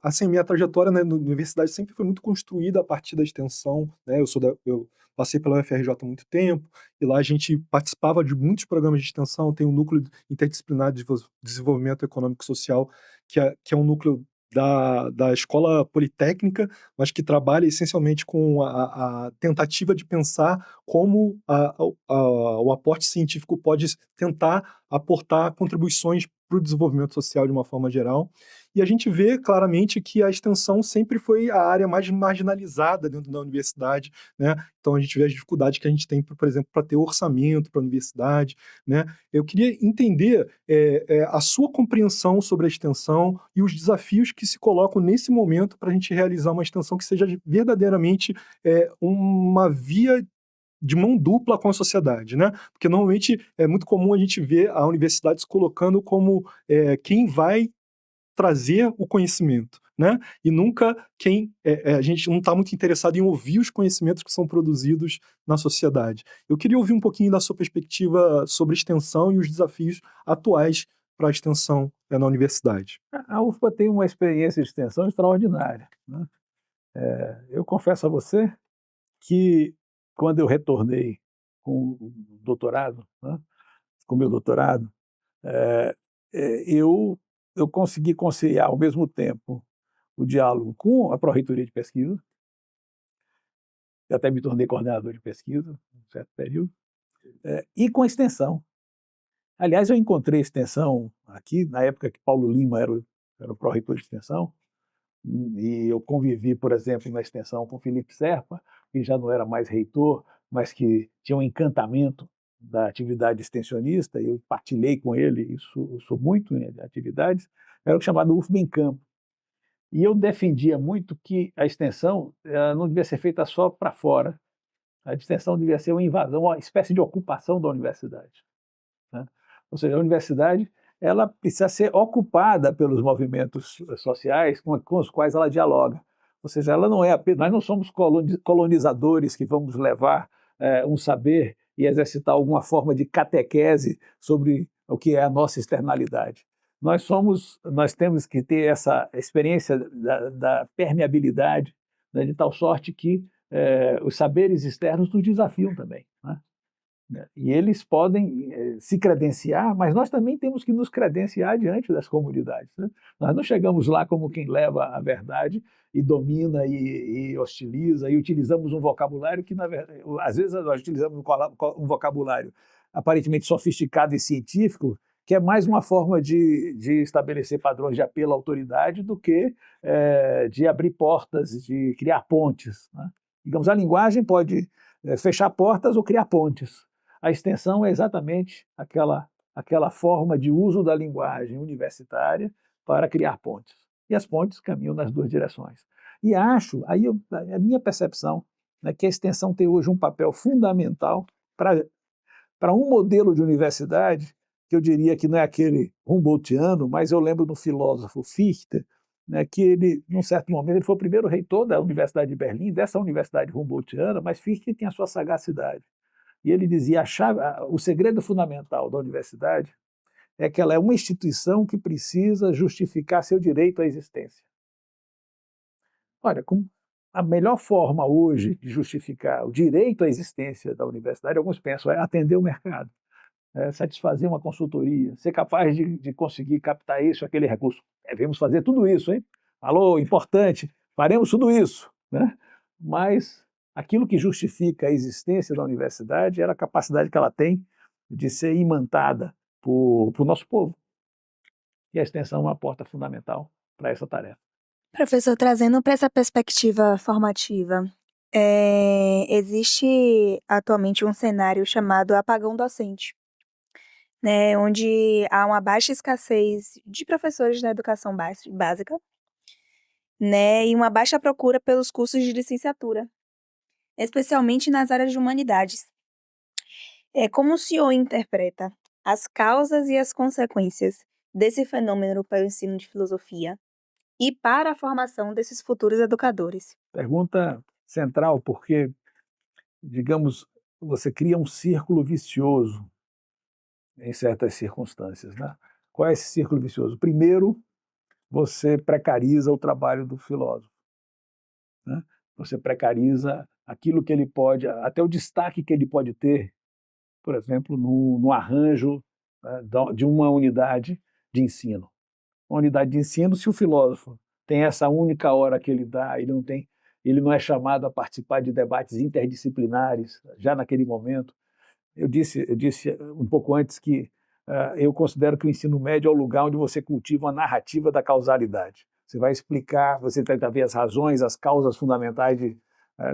Speaker 3: assim, minha trajetória, né, na universidade sempre foi muito construída a partir da extensão, né? Eu passei pela UFRJ há muito tempo, e lá a gente participava de muitos programas de extensão, tem um núcleo interdisciplinar de desenvolvimento econômico e social, que é um núcleo da escola politécnica, mas que trabalha essencialmente com a tentativa de pensar como o aporte científico pode tentar aportar contribuições para o desenvolvimento social de uma forma geral. E a gente vê claramente que a extensão sempre foi a área mais marginalizada dentro da universidade, né? Então a gente vê as dificuldades que a gente tem, por exemplo, para ter orçamento para a universidade, né? Eu queria entender a sua compreensão sobre a extensão e os desafios que se colocam nesse momento para a gente realizar uma extensão que seja verdadeiramente uma via de mão dupla com a sociedade, né? Porque normalmente é muito comum a gente ver a universidade se colocando como quem vai trazer o conhecimento, né? E nunca a gente não está muito interessado em ouvir os conhecimentos que são produzidos na sociedade. Eu queria ouvir um pouquinho da sua perspectiva sobre extensão e os desafios atuais para a extensão na universidade.
Speaker 2: A UFBA tem uma experiência de extensão extraordinária, né? Eu confesso a você que, quando eu retornei com o doutorado, né, com o meu doutorado, eu consegui conciliar ao mesmo tempo o diálogo com a Pró-Reitoria de Pesquisa, eu até me tornei coordenador de pesquisa, um certo período, e com a extensão. Aliás, eu encontrei extensão aqui, na época que Paulo Lima era o pró-reitor de extensão, e eu convivi, por exemplo, na extensão com Felipe Serpa, que já não era mais reitor, mas que tinha um encantamento da atividade extensionista, e eu partilhei com ele, isso eu sou muito em atividades, era o chamado UFBA em Campo. E eu defendia muito que a extensão não devia ser feita só para fora, a extensão devia ser uma invasão, uma espécie de ocupação da universidade, né? Ou seja, a universidade ela precisa ser ocupada pelos movimentos sociais com os quais ela dialoga. Ou seja, ela não é apenas, nós não somos colonizadores que vamos levar um saber e exercitar alguma forma de catequese sobre o que é a nossa externalidade. Nós temos que ter essa experiência da permeabilidade, né, de tal sorte que os saberes externos nos desafiam também, né? E eles podem se credenciar, mas nós também temos que nos credenciar diante das comunidades, né? Nós não chegamos lá como quem leva a verdade e domina e hostiliza, e utilizamos um vocabulário que, na verdade, às vezes nós utilizamos um vocabulário aparentemente sofisticado e científico, que é mais uma forma de estabelecer padrões de apelo à autoridade do que de abrir portas, de criar pontes, né? Digamos, a linguagem pode fechar portas ou criar pontes. A extensão é exatamente aquela forma de uso da linguagem universitária para criar pontes. E as pontes caminham nas duas direções. E acho, a minha percepção, né, que a extensão tem hoje um papel fundamental para um modelo de universidade, que eu diria que não é aquele Humboldtiano, mas eu lembro do filósofo Fichte, né, que ele, num certo momento, ele foi o primeiro reitor da Universidade de Berlim, dessa universidade Humboldtiana, mas Fichte tinha a sua sagacidade. E ele dizia, o segredo fundamental da universidade é que ela é uma instituição que precisa justificar seu direito à existência. Olha, a melhor forma hoje de justificar o direito à existência da universidade, alguns pensam, é atender o mercado, satisfazer uma consultoria, ser capaz de conseguir captar isso, aquele recurso. Devemos fazer tudo isso, hein? Alô, importante, faremos tudo isso, né? Mas aquilo que justifica a existência da universidade era a capacidade que ela tem de ser imantada por nosso povo. E a extensão é uma porta fundamental para essa tarefa.
Speaker 1: Professor, trazendo para essa perspectiva formativa, existe atualmente um cenário chamado apagão docente, né, onde há uma baixa escassez de professores na educação básica, né, e uma baixa procura pelos cursos de licenciatura, especialmente nas áreas de humanidades. Como o senhor interpreta as causas e as consequências desse fenômeno para o ensino de filosofia e para a formação desses futuros educadores?
Speaker 2: Pergunta central, porque, digamos, você cria um círculo vicioso em certas circunstâncias, né? Qual é esse círculo vicioso? Primeiro, você precariza o trabalho do filósofo, né? Você precariza aquilo que ele pode, até o destaque que ele pode ter, por exemplo, no arranjo, né, de uma unidade de ensino. Uma unidade de ensino, se o filósofo tem essa única hora que ele dá, ele não é chamado a participar de debates interdisciplinares já naquele momento. Eu disse um pouco antes que eu considero que o ensino médio é o lugar onde você cultiva uma narrativa da causalidade. Você vai explicar, você tenta ver as razões, as causas fundamentais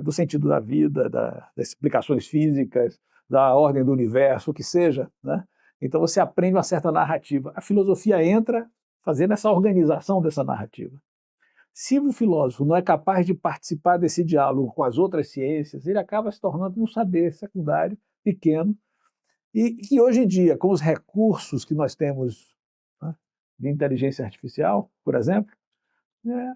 Speaker 2: do sentido da vida, das explicações físicas, da ordem do universo, o que seja, né? Então você aprende uma certa narrativa. A filosofia entra fazendo essa organização dessa narrativa. Se o filósofo não é capaz de participar desse diálogo com as outras ciências, ele acaba se tornando um saber secundário, pequeno, e que hoje em dia, com os recursos que nós temos, né, de inteligência artificial, por exemplo,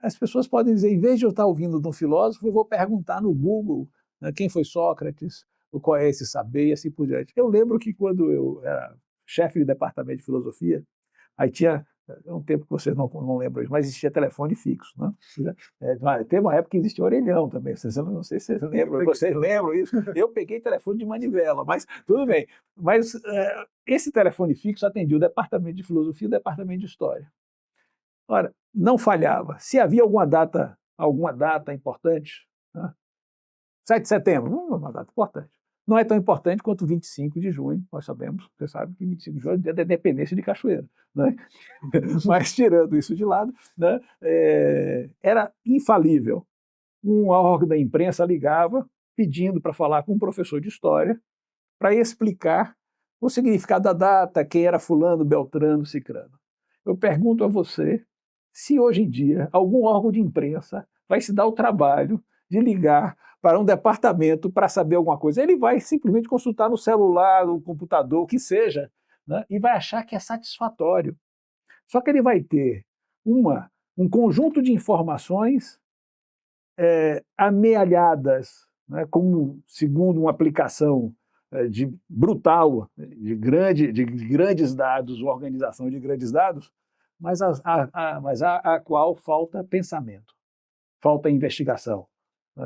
Speaker 2: as pessoas podem dizer, em vez de eu estar ouvindo de um filósofo, eu vou perguntar no Google, né, quem foi Sócrates, qual é esse saber e assim por diante. Eu lembro que quando eu era chefe de departamento de filosofia, aí tinha um tempo que vocês não lembram, mas existia telefone fixo, né? Teve uma época que existia orelhão também, não sei se vocês lembram isso. Eu peguei telefone de manivela, mas tudo bem. Mas esse telefone fixo atendia o departamento de filosofia e o departamento de história. Ora, não falhava. Se havia alguma data importante, né, 7 de setembro, é uma data importante. Não é tão importante quanto 25 de junho, nós sabemos, você sabe que 25 de junho é o dia da independência de Cachoeira, né? Mas tirando isso de lado, né, era infalível. Um órgão da imprensa ligava pedindo para falar com um professor de história para explicar o significado da data, quem era fulano, beltrano, cicrano. Eu pergunto a você se hoje em dia algum órgão de imprensa vai se dar o trabalho de ligar para um departamento para saber alguma coisa. Ele vai simplesmente consultar no celular, no computador, o que seja, né, e vai achar que é satisfatório. Só que ele vai ter um conjunto de informações amealhadas, né, como segundo uma aplicação de brutal, de grandes dados, uma organização de grandes dados, mas a qual falta pensamento, falta investigação.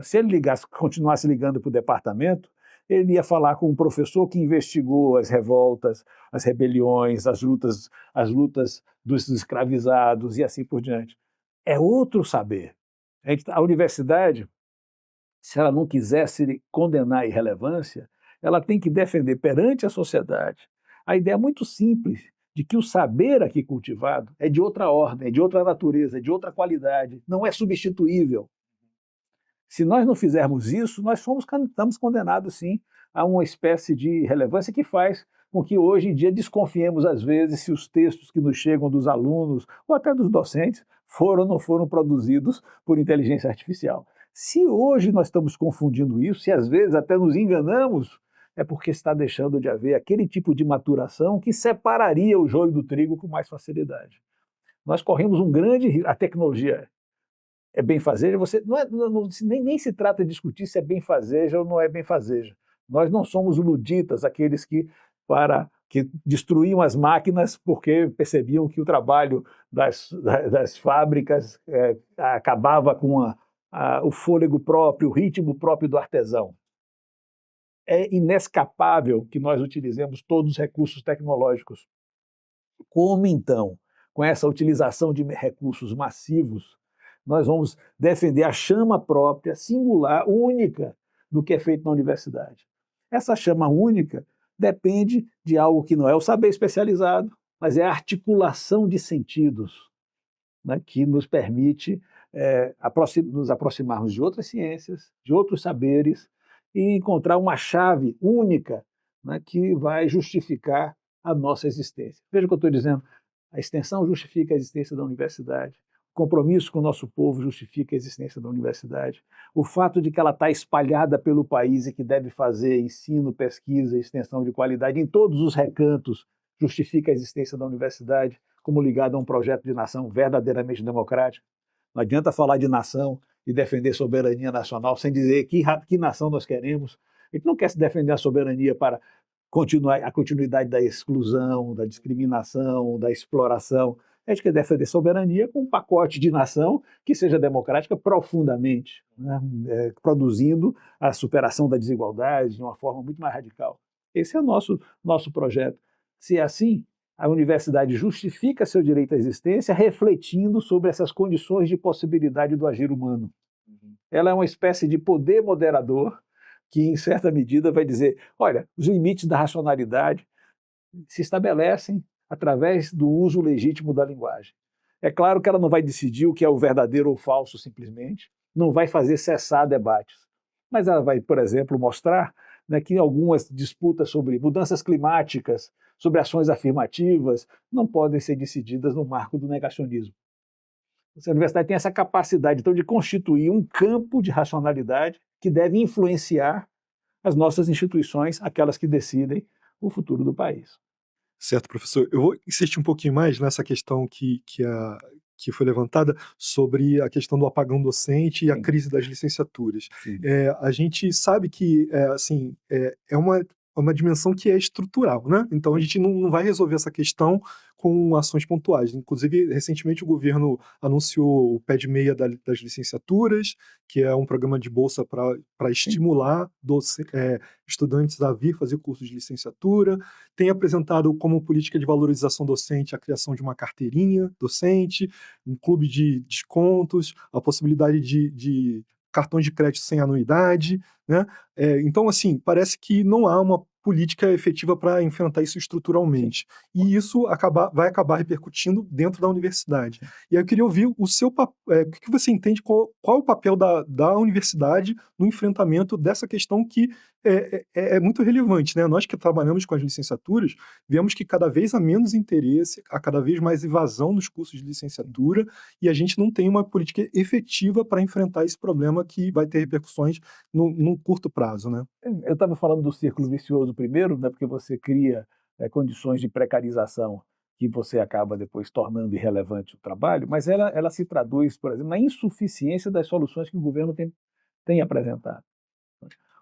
Speaker 2: Se ele continuasse ligando para o departamento, ele ia falar com um professor que investigou as revoltas, as rebeliões, as lutas dos escravizados e assim por diante. É outro saber. A universidade, se ela não quiser se condenar à irrelevância, ela tem que defender perante a sociedade a ideia muito simples de que o saber aqui cultivado é de outra ordem, é de outra natureza, é de outra qualidade, não é substituível. Se nós não fizermos isso, nós estamos condenados, sim, a uma espécie de relevância que faz com que hoje em dia desconfiemos, às vezes, se os textos que nos chegam dos alunos ou até dos docentes foram ou não foram produzidos por inteligência artificial. Se hoje nós estamos confundindo isso, se às vezes até nos enganamos, é porque está deixando de haver aquele tipo de maturação que separaria o joio do trigo com mais facilidade. Nós corremos um grande risco. A tecnologia é benfazeja, nem se trata de discutir se é benfazeja ou não é benfazeja. Nós não somos luditas, aqueles que destruíam as máquinas porque percebiam que o trabalho das fábricas acabava com o fôlego próprio, o ritmo próprio do artesão. É inescapável que nós utilizemos todos os recursos tecnológicos. Como, então, com essa utilização de recursos massivos, nós vamos defender a chama própria, singular, única do que é feito na universidade? Essa chama única depende de algo que não é o saber especializado, mas é a articulação de sentidos, né, que nos permite nos aproximarmos de outras ciências, de outros saberes e encontrar uma chave única, né, que vai justificar a nossa existência. Veja o que eu estou dizendo. A extensão justifica a existência da universidade. O compromisso com o nosso povo justifica a existência da universidade. O fato de que ela está espalhada pelo país e que deve fazer ensino, pesquisa e extensão de qualidade em todos os recantos justifica a existência da universidade como ligada a um projeto de nação verdadeiramente democrático. Não adianta falar de nação e defender soberania nacional sem dizer que nação nós queremos. A gente não quer se defender a soberania para a continuidade da exclusão, da discriminação, da exploração. A gente quer defender soberania com um pacote de nação que seja democrática profundamente, né, produzindo a superação da desigualdade de uma forma muito mais radical. Esse é o nosso projeto. Se é assim, a universidade justifica seu direito à existência refletindo sobre essas condições de possibilidade do agir humano. Ela é uma espécie de poder moderador que, em certa medida, vai dizer, olha, os limites da racionalidade se estabelecem através do uso legítimo da linguagem. É claro que ela não vai decidir o que é o verdadeiro ou falso simplesmente, não vai fazer cessar debates, mas ela vai, por exemplo, mostrar, né, que algumas disputas sobre mudanças climáticas, sobre ações afirmativas, não podem ser decididas no marco do negacionismo. A universidade tem essa capacidade, então, de constituir um campo de racionalidade que deve influenciar as nossas instituições, aquelas que decidem o futuro do país.
Speaker 3: Certo, professor. Eu vou insistir um pouquinho mais nessa questão que foi levantada sobre a questão do apagão docente e a crise das licenciaturas. A gente sabe que é uma dimensão que é estrutural, né? Então a gente não vai resolver essa questão com ações pontuais. Inclusive, recentemente o governo anunciou o Pé de Meia das licenciaturas, que é um programa de bolsa para estimular estudantes a vir fazer cursos de licenciatura. Tem apresentado como política de valorização docente a criação de uma carteirinha docente, um clube de descontos, a possibilidade de cartões de crédito sem anuidade, né? Então, assim, parece que não há uma política efetiva para enfrentar isso estruturalmente. E isso vai acabar repercutindo dentro da universidade. E aí eu queria ouvir o seu o que você entende, qual é o papel da universidade no enfrentamento dessa questão que é muito relevante, né? Nós que trabalhamos com as licenciaturas, vemos que cada vez há menos interesse, há cada vez mais evasão nos cursos de licenciatura, e a gente não tem uma política efetiva para enfrentar esse problema que vai ter repercussões no curto prazo, né?
Speaker 2: Eu estava falando do círculo vicioso primeiro, né, porque você cria condições de precarização que você acaba depois tornando irrelevante o trabalho, mas ela se traduz, por exemplo, na insuficiência das soluções que o governo tem apresentado.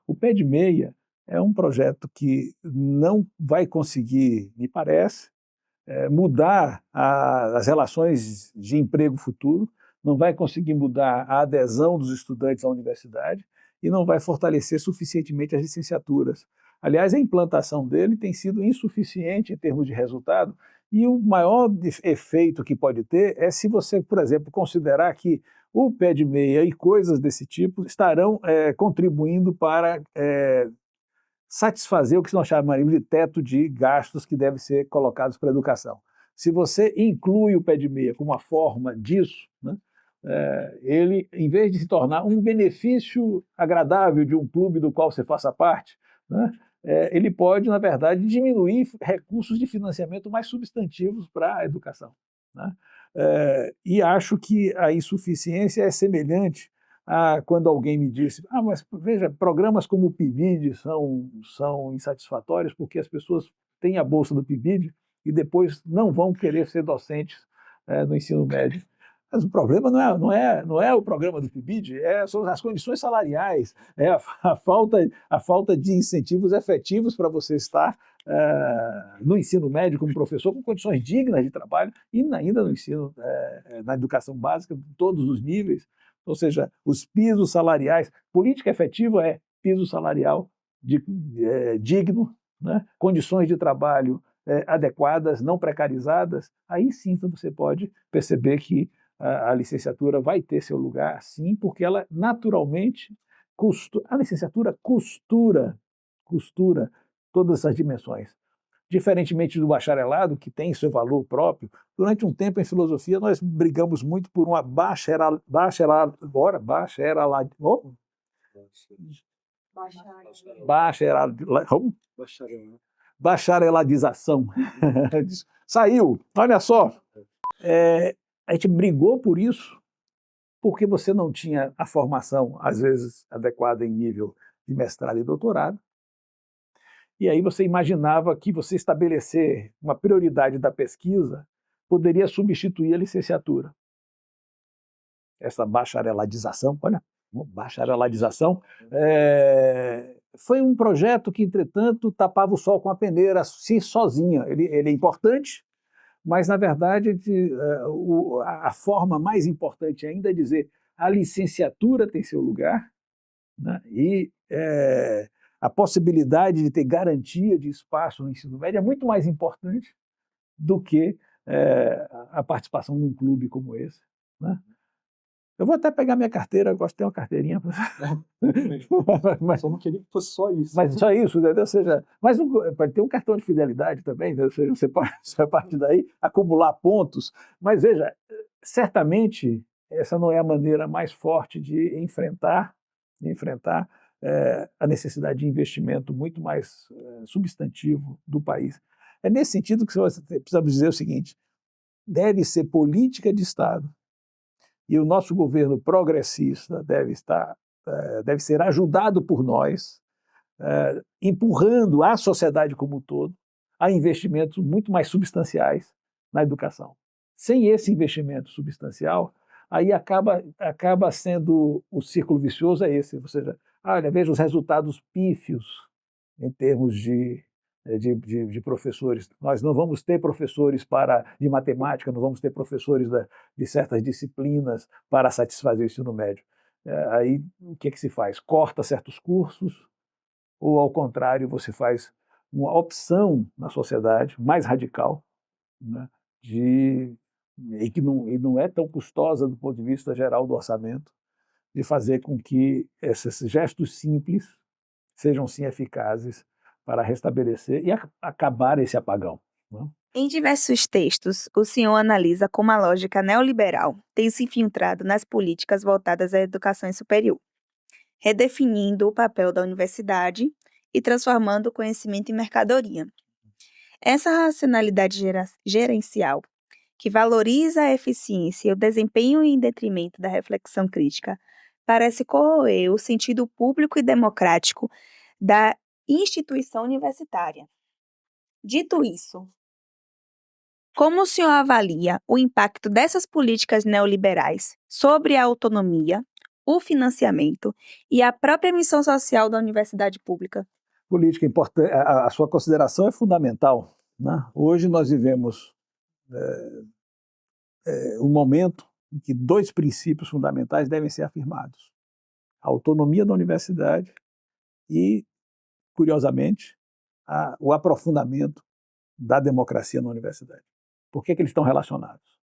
Speaker 2: O Pé de Meia é um projeto que não vai conseguir, me parece, mudar as relações de emprego futuro, não vai conseguir mudar a adesão dos estudantes à universidade e não vai fortalecer suficientemente as licenciaturas. Aliás, a implantação dele tem sido insuficiente em termos de resultado, e o maior efeito que pode ter é se você, por exemplo, considerar que o Pé de Meia e coisas desse tipo estarão contribuindo para satisfazer o que nós chamaríamos de teto de gastos que deve ser colocados para a educação. Se você inclui o Pé de Meia como uma forma disso, né, ele, em vez de se tornar um benefício agradável de um clube do qual você faça parte, né, ele pode, na verdade, diminuir recursos de financiamento mais substantivos para a educação, né? E acho que a insuficiência é semelhante a quando alguém me disse: mas veja, programas como o PIBID são insatisfatórios porque as pessoas têm a bolsa do PIBID e depois não vão querer ser docentes no ensino médio. Mas o problema não é o programa do PIBID, são as condições salariais, a falta de incentivos efetivos para você estar no ensino médio como professor, com condições dignas de trabalho, e ainda no ensino, na educação básica, em todos os níveis. Ou seja, os pisos salariais, política efetiva é piso salarial digno, né? Condições de trabalho adequadas, não precarizadas. Aí sim você pode perceber que a licenciatura vai ter seu lugar, sim, porque ela naturalmente a licenciatura costura todas essas dimensões. Diferentemente do bacharelado, que tem seu valor próprio, durante um tempo em filosofia nós brigamos muito por uma bachareladização. Saiu, olha só. A gente brigou por isso, porque você não tinha a formação, às vezes, adequada em nível de mestrado e doutorado. E aí você imaginava que você estabelecer uma prioridade da pesquisa poderia substituir a licenciatura. Essa bachareladização, olha, bachareladização, foi um projeto que, entretanto, tapava o sol com a peneira, assim, sozinha. Ele é importante, mas, na verdade, a forma mais importante ainda é dizer a licenciatura tem seu lugar, né? E a possibilidade de ter garantia de espaço no ensino médio é muito mais importante do que a participação num clube como esse, né? Eu vou até pegar minha carteira, eu gosto de ter uma carteirinha.
Speaker 3: Mas só não queria que fosse só isso.
Speaker 2: Mas só isso, entendeu? Ou seja, pode ter um cartão de fidelidade também, né? Ou seja, você pode, a partir daí, acumular pontos. Mas veja, certamente essa não é a maneira mais forte de enfrentar a necessidade de investimento muito mais substantivo do país. É nesse sentido que você precisa dizer o seguinte: deve ser política de Estado, e o nosso governo progressista deve ser ajudado por nós, empurrando a sociedade como um todo a investimentos muito mais substanciais na educação. Sem esse investimento substancial, aí acaba sendo o círculo vicioso esse, ou seja, olha, veja os resultados pífios em termos de professores. Nós não vamos ter professores de matemática, não vamos ter professores de certas disciplinas para satisfazer o ensino médio. Aí o que se faz? Corta certos cursos, ou ao contrário, você faz uma opção na sociedade mais radical, né, e que não é tão custosa do ponto de vista geral do orçamento, de fazer com que esses gestos simples sejam, sim, eficazes para restabelecer e acabar esse apagão, né?
Speaker 1: Em diversos textos, o senhor analisa como a lógica neoliberal tem se infiltrado nas políticas voltadas à educação superior, redefinindo o papel da universidade e transformando o conhecimento em mercadoria. Essa racionalidade gerencial, que valoriza a eficiência e o desempenho em detrimento da reflexão crítica, parece corroer o sentido público e democrático da instituição universitária. Dito isso, como o senhor avalia o impacto dessas políticas neoliberais sobre a autonomia, o financiamento e a própria missão social da universidade pública?
Speaker 2: Política importante, a sua consideração é fundamental, né? Hoje nós vivemos um momento em que dois princípios fundamentais devem ser afirmados: a autonomia da universidade e, curiosamente, o aprofundamento da democracia na universidade. Por que eles estão relacionados?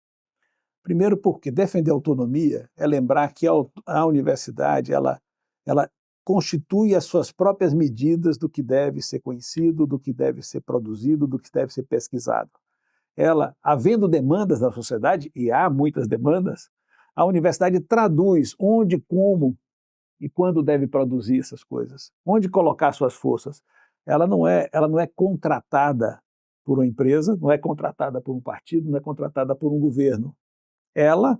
Speaker 2: Primeiro, porque defender a autonomia é lembrar que a universidade ela constitui as suas próprias medidas do que deve ser conhecido, do que deve ser produzido, do que deve ser pesquisado. Ela, havendo demandas na sociedade, e há muitas demandas, a universidade traduz onde, como e quando deve produzir essas coisas, onde colocar suas forças. Ela não é contratada por uma empresa, não é contratada por um partido, não é contratada por um governo. Ela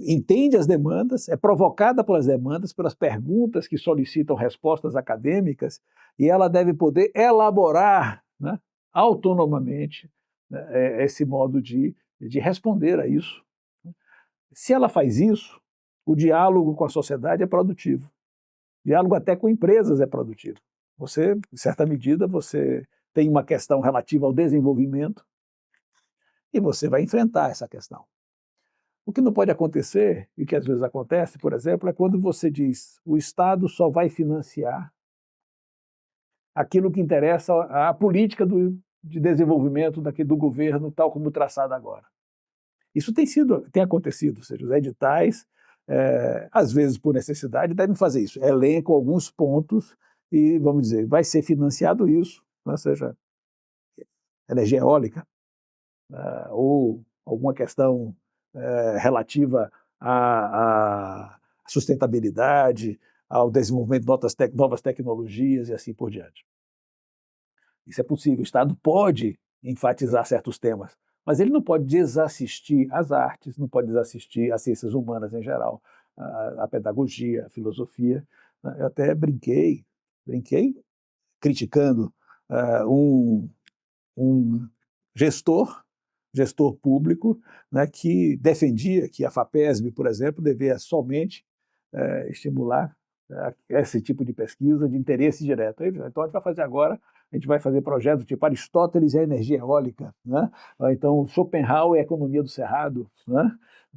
Speaker 2: entende as demandas, é provocada pelas demandas, pelas perguntas que solicitam respostas acadêmicas, e ela deve poder elaborar, né, autonomamente, né, esse modo de responder a isso. Se ela faz isso, o diálogo com a sociedade é produtivo. O diálogo até com empresas é produtivo. Você, em certa medida, você tem uma questão relativa ao desenvolvimento e você vai enfrentar essa questão. O que não pode acontecer, e que às vezes acontece, por exemplo, é quando você diz o Estado só vai financiar aquilo que interessa à política de desenvolvimento do governo, tal como traçada agora. Isso tem acontecido, ou seja, os editais, às vezes por necessidade, devem fazer isso. Elencam alguns pontos e, vamos dizer, vai ser financiado isso, né, seja energia eólica, ou alguma questão relativa à sustentabilidade, ao desenvolvimento de novas tecnologias e assim por diante. Isso é possível. O Estado pode enfatizar certos temas, mas ele não pode desassistir às artes, não pode desassistir às ciências humanas em geral, à pedagogia, à filosofia. Eu até brinquei criticando um gestor público, né, que defendia que a FAPESB, por exemplo, devia somente estimular esse tipo de pesquisa de interesse direto. Então, a gente vai fazer agora, a gente vai fazer projetos tipo Aristóteles e a energia eólica, né? Então, Schopenhauer e a economia do cerrado, né?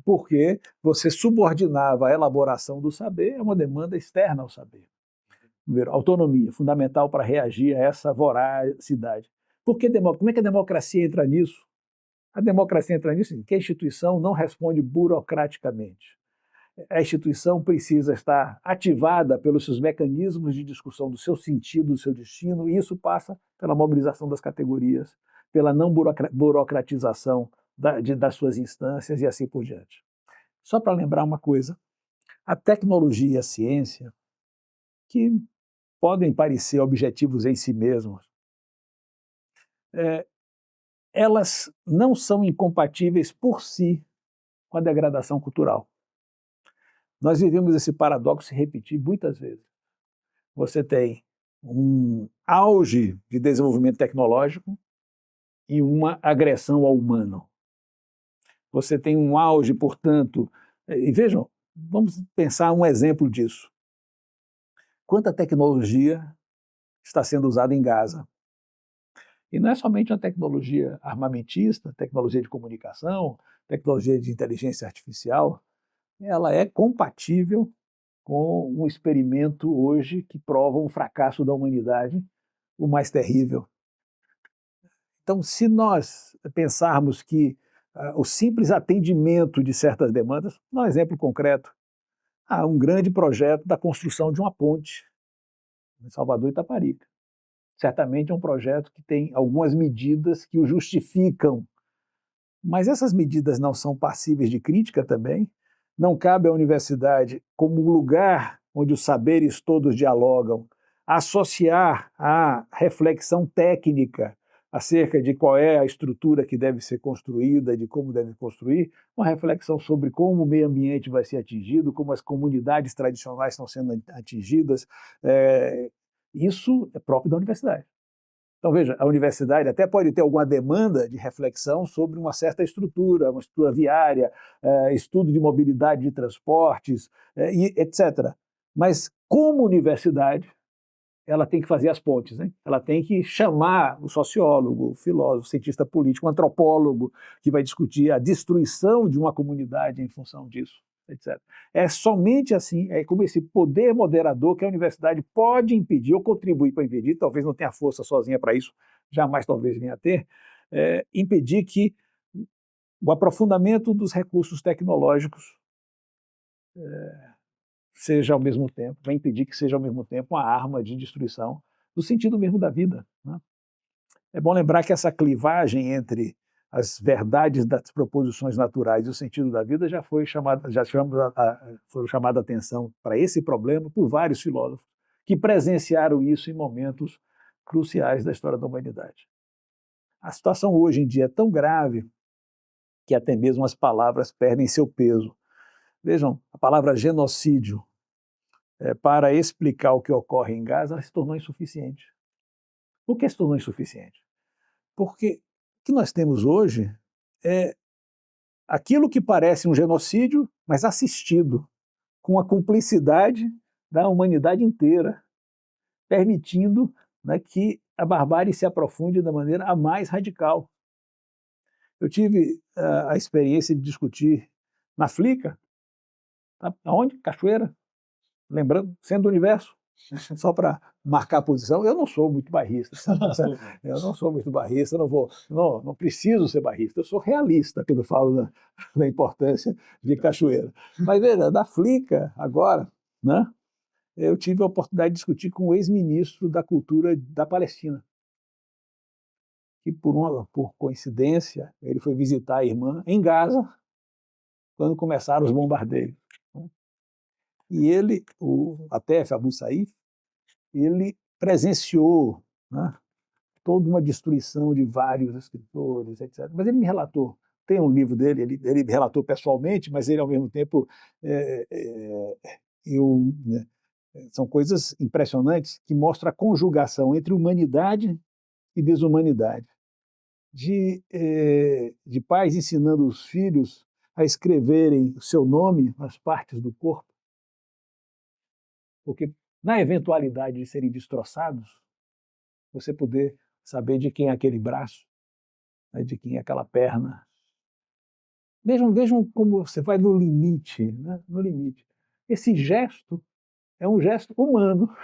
Speaker 2: Porque você subordinava a elaboração do saber a uma demanda externa ao saber. Primeiro, autonomia, fundamental para reagir a essa voracidade. Como é que a democracia entra nisso? A democracia entra nisso em que a instituição não responde burocraticamente. A instituição precisa estar ativada pelos seus mecanismos de discussão do seu sentido, do seu destino, e isso passa pela mobilização das categorias, pela não burocratização das suas instâncias e assim por diante. Só para lembrar uma coisa, a tecnologia e a ciência, que podem parecer objetivos em si mesmos, elas não são incompatíveis por si com a degradação cultural. Nós vivemos esse paradoxo se repetir muitas vezes. Você tem um auge de desenvolvimento tecnológico e uma agressão ao humano. Você tem um auge, portanto, e vejam, vamos pensar um exemplo disso. Quanta tecnologia está sendo usada em Gaza? E não é somente uma tecnologia armamentista, tecnologia de comunicação, tecnologia de inteligência artificial, ela é compatível com um experimento hoje que prova um fracasso da humanidade, o mais terrível. Então, se nós pensarmos que o simples atendimento de certas demandas, um exemplo concreto, Há um grande projeto da construção de uma ponte em Salvador e Itaparica. Certamente é um projeto que tem algumas medidas que o justificam, mas essas medidas não são passíveis de crítica também. Não cabe à universidade, como um lugar onde os saberes todos dialogam, associar a reflexão técnica acerca de qual é a estrutura que deve ser construída, de como deve construir, uma reflexão sobre como o meio ambiente vai ser atingido, como as comunidades tradicionais estão sendo atingidas. Isso é próprio da universidade. Então, veja, a universidade até pode ter alguma demanda de reflexão sobre uma certa estrutura, uma estrutura viária, estudo de mobilidade de transportes, etc. Mas, como universidade, ela tem que fazer as pontes, né? Ela tem que chamar o sociólogo, o filósofo, o cientista político, o antropólogo, que vai discutir a destruição de uma comunidade em função disso, etc. É somente assim, é como esse poder moderador que a universidade pode impedir ou contribuir para impedir, talvez não tenha força sozinha para isso, jamais talvez venha a ter, impedir que o aprofundamento dos recursos tecnológicos seja ao mesmo tempo, vai impedir que seja ao mesmo tempo uma arma de destruição do sentido mesmo da vida, né? É bom lembrar que essa clivagem entre as verdades das proposições naturais e o sentido da vida já foi chamada, foi chamada a atenção para esse problema por vários filósofos que presenciaram isso em momentos cruciais da história da humanidade. A situação hoje em dia é tão grave que até mesmo as palavras perdem seu peso. Vejam, a palavra genocídio, para explicar o que ocorre em Gaza, ela se tornou insuficiente. Por que se tornou insuficiente? Porque o que nós temos hoje é aquilo que parece um genocídio, mas assistido, com a cumplicidade da humanidade inteira, permitindo, né, que a barbárie se aprofunde da maneira a mais radical. Eu tive a experiência de discutir na Flickr, tá? Aonde? Cachoeira, lembrando, centro do universo, só para marcar a posição. Eu não sou muito barrista, eu não sou muito barrista, não preciso ser barrista, eu sou realista quando eu falo da importância de Cachoeira. Mas veja, da Flickr agora, né, eu tive a oportunidade de discutir com o ex-ministro da Cultura da Palestina, que por coincidência ele foi visitar a irmã em Gaza quando começaram os bombardeios. E ele, o Atef Abu Saif, ele presenciou, né, toda uma destruição de vários escritores, etc. Mas ele me relatou, tem um livro dele, ele me relatou pessoalmente, mas ele, ao mesmo tempo, né, são coisas impressionantes que mostram a conjugação entre humanidade e desumanidade. De pais ensinando os filhos a escreverem o seu nome nas partes do corpo, porque na eventualidade de serem destroçados, você poder saber de quem é aquele braço, né, de quem é aquela perna. Vejam como você vai no limite, né, no limite. Esse gesto é um gesto humano.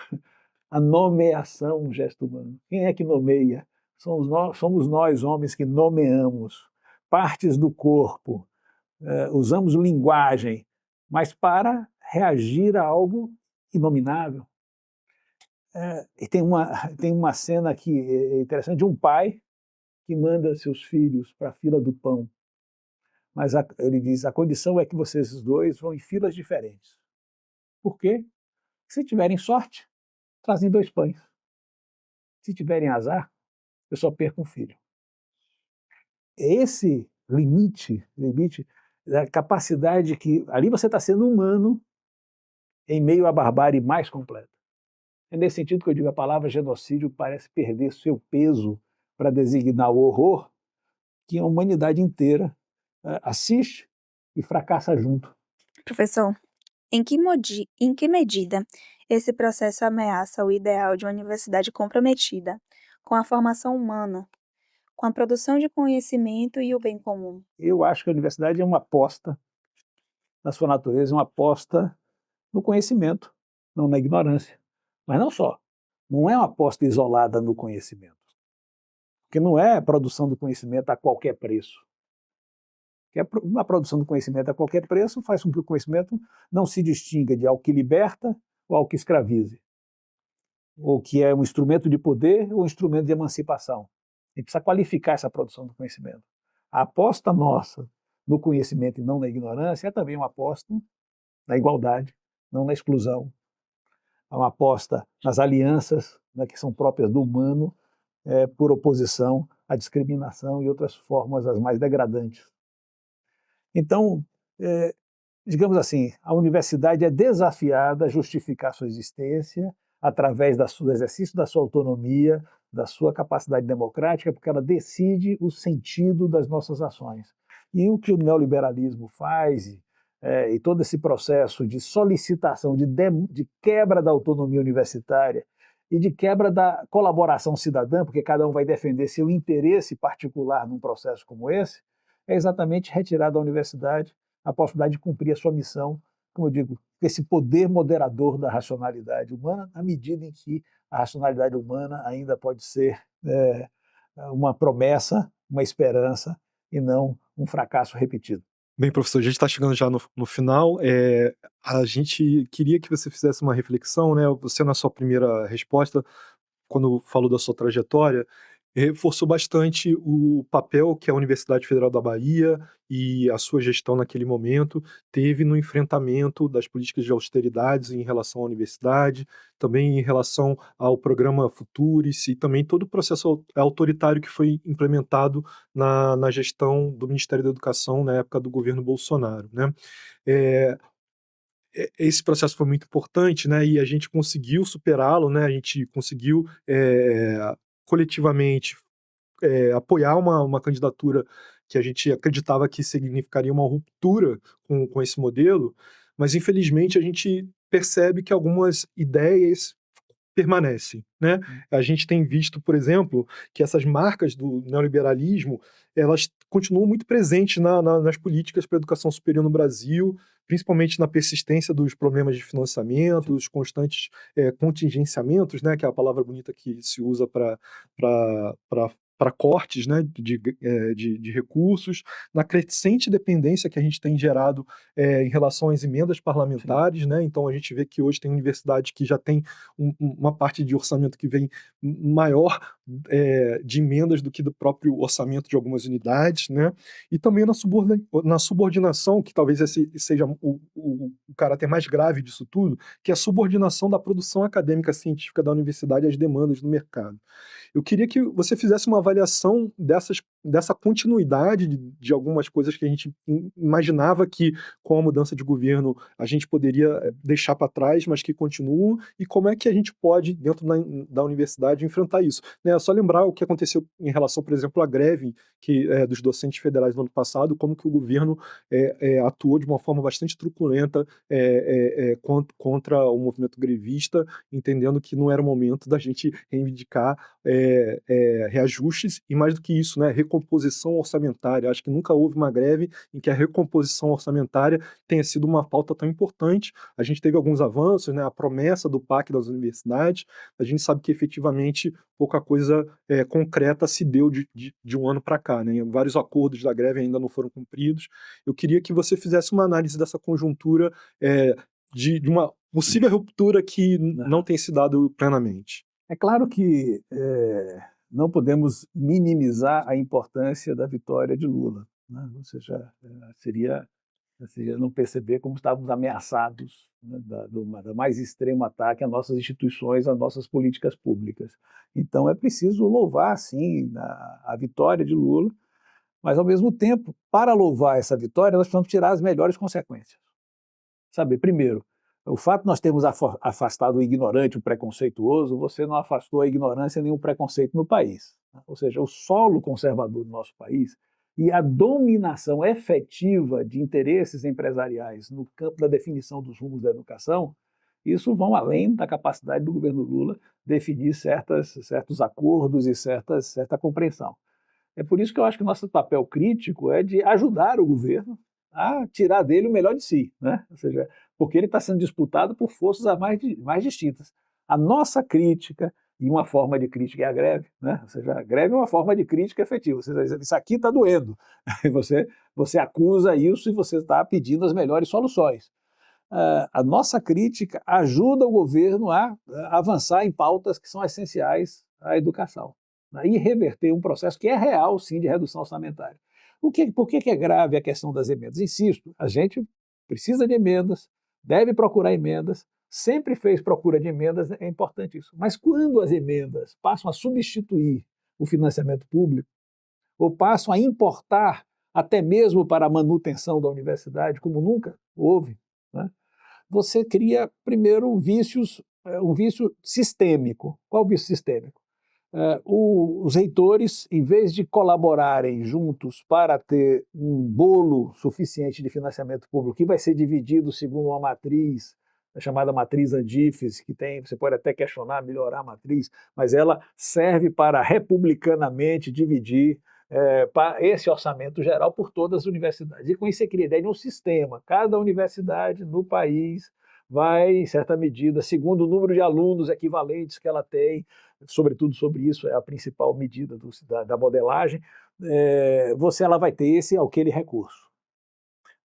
Speaker 2: A nomeação é um gesto humano. Quem é que nomeia? Somos nós, homens, que nomeamos partes do corpo, usamos linguagem, mas para reagir a algo inominável. E tem uma cena aqui interessante de um pai que manda seus filhos para a fila do pão. Mas ele diz, a condição é que vocês dois vão em filas diferentes. Por quê? Se tiverem sorte, trazem 2 pães. Se tiverem azar, eu só perco um filho. Esse limite da capacidade que ali você está sendo humano em meio à barbárie mais completa. É nesse sentido que eu digo, a palavra genocídio parece perder seu peso para designar o horror que a humanidade inteira assiste e fracassa junto.
Speaker 1: Professor, em que medida esse processo ameaça o ideal de uma universidade comprometida com a formação humana, com a produção de conhecimento e o bem comum?
Speaker 2: Eu acho que a universidade é uma aposta, na sua natureza, uma aposta no conhecimento, não na ignorância. Mas não só. Não é uma aposta isolada no conhecimento. Porque não é a produção do conhecimento a qualquer preço. que uma produção do conhecimento a qualquer preço faz com que o conhecimento não se distinga de algo que liberta ou algo que escravize, ou que é um instrumento de poder ou um instrumento de emancipação. A gente precisa qualificar essa produção do conhecimento. A aposta nossa no conhecimento e não na ignorância é também uma aposta na igualdade, não na exclusão. É uma aposta nas alianças, né, que são próprias do humano, por oposição à discriminação e outras formas as mais degradantes. Então, digamos assim, a universidade é desafiada a justificar sua existência através do exercício da sua autonomia, da sua capacidade democrática, porque ela decide o sentido das nossas ações. E o que o neoliberalismo faz, e todo esse processo de solicitação, de quebra da autonomia universitária e de quebra da colaboração cidadã, porque cada um vai defender seu interesse particular num processo como esse, é exatamente retirar da universidade a possibilidade de cumprir a sua missão, como eu digo, esse poder moderador da racionalidade humana, na medida em que a racionalidade humana ainda pode ser uma promessa, uma esperança, e não um fracasso repetido.
Speaker 3: Bem, professor, a gente está chegando já no final. A gente queria que você fizesse uma reflexão, né? Você, na sua primeira resposta, quando falou da sua trajetória, reforçou bastante o papel que a Universidade Federal da Bahia e a sua gestão naquele momento teve no enfrentamento das políticas de austeridades em relação à universidade, também em relação ao programa Futuris e também todo o processo autoritário que foi implementado na gestão do Ministério da Educação na época do governo Bolsonaro, né? Esse processo foi muito importante, né? E a gente conseguiu superá-lo, né? A gente conseguiu coletivamente apoiar uma candidatura que a gente acreditava que significaria uma ruptura com esse modelo, mas infelizmente a gente percebe que algumas ideias permanecem, né? A gente tem visto, por exemplo, que essas marcas do neoliberalismo, elas continuam muito presentes nas políticas para a educação superior no Brasil, principalmente na persistência dos problemas de financiamento, os constantes contingenciamentos, né, que é a palavra bonita que se usa para cortes, né, de recursos, na crescente dependência que a gente tem gerado em relação às emendas parlamentares, né? Então a gente vê que hoje tem universidades que já tem uma parte de orçamento que vem maior de emendas do que do próprio orçamento de algumas unidades, né? E também na subordinação, que talvez esse seja o caráter mais grave disso tudo, que é a subordinação da produção acadêmica científica da universidade às demandas do mercado. Eu queria que você fizesse uma avaliação dessa continuidade de algumas coisas que a gente imaginava que, com a mudança de governo, a gente poderia deixar para trás, mas que continuam, e como é que a gente pode, dentro da universidade, enfrentar isso. É só lembrar o que aconteceu em relação, por exemplo, à greve dos docentes federais no ano passado, como que o governo atuou de uma forma bastante truculenta contra o movimento grevista, entendendo que não era o momento da gente reivindicar reajustes e, mais do que isso, né, recomposição orçamentária. Acho que nunca houve uma greve em que a recomposição orçamentária tenha sido uma pauta tão importante. A gente teve alguns avanços, né, a promessa do PAC das universidades, a gente sabe que efetivamente pouca coisa concreta se deu de um ano para cá, né? Vários acordos da greve ainda não foram cumpridos. Eu queria que você fizesse uma análise dessa conjuntura de uma possível ruptura que não tem se dado plenamente.
Speaker 2: É claro que não podemos minimizar a importância da vitória de Lula, né? Ou seja, seria não perceber como estávamos ameaçados, né, do mais extremo ataque às nossas instituições, às nossas políticas públicas. Então é preciso louvar, sim, a vitória de Lula, mas, ao mesmo tempo, para louvar essa vitória, nós precisamos tirar as melhores consequências. Sabe, primeiro, o fato de nós termos afastado o ignorante, o preconceituoso, você não afastou a ignorância nem o preconceito no país. Ou seja, o solo conservador do nosso país e a dominação efetiva de interesses empresariais no campo da definição dos rumos da educação, isso vão além da capacidade do governo Lula definir certos acordos e certa compreensão. É por isso que eu acho que o nosso papel crítico é de ajudar o governo a tirar dele o melhor de si, né? Ou seja, porque ele está sendo disputado por forças mais distintas. A nossa crítica E uma forma de crítica é a greve, né? Ou seja, a greve é uma forma de crítica efetiva. Você diz, isso aqui está doendo. Você acusa isso e você está pedindo as melhores soluções. A nossa crítica ajuda o governo a avançar em pautas que são essenciais à educação, né? E reverter um processo que é real, sim, de redução orçamentária. Por que é grave a questão das emendas? Insisto, a gente precisa de emendas, deve procurar emendas, sempre fez procura de emendas, é importante isso. Mas quando as emendas passam a substituir o financiamento público, ou passam a importar até mesmo para a manutenção da universidade, como nunca houve, né? Você cria, primeiro, um vício sistêmico. Qual o vício sistêmico? Os reitores, em vez de colaborarem juntos para ter um bolo suficiente de financiamento público, que vai ser dividido segundo uma matriz, a chamada matriz Andifes, que tem, você pode até questionar, melhorar a matriz, mas ela serve para republicanamente dividir esse orçamento geral por todas as universidades. E com isso você cria a ideia de um sistema. Cada universidade no país vai, em certa medida, segundo o número de alunos equivalentes que ela tem, sobretudo sobre isso é a principal medida da modelagem, ela vai ter esse ou aquele recurso.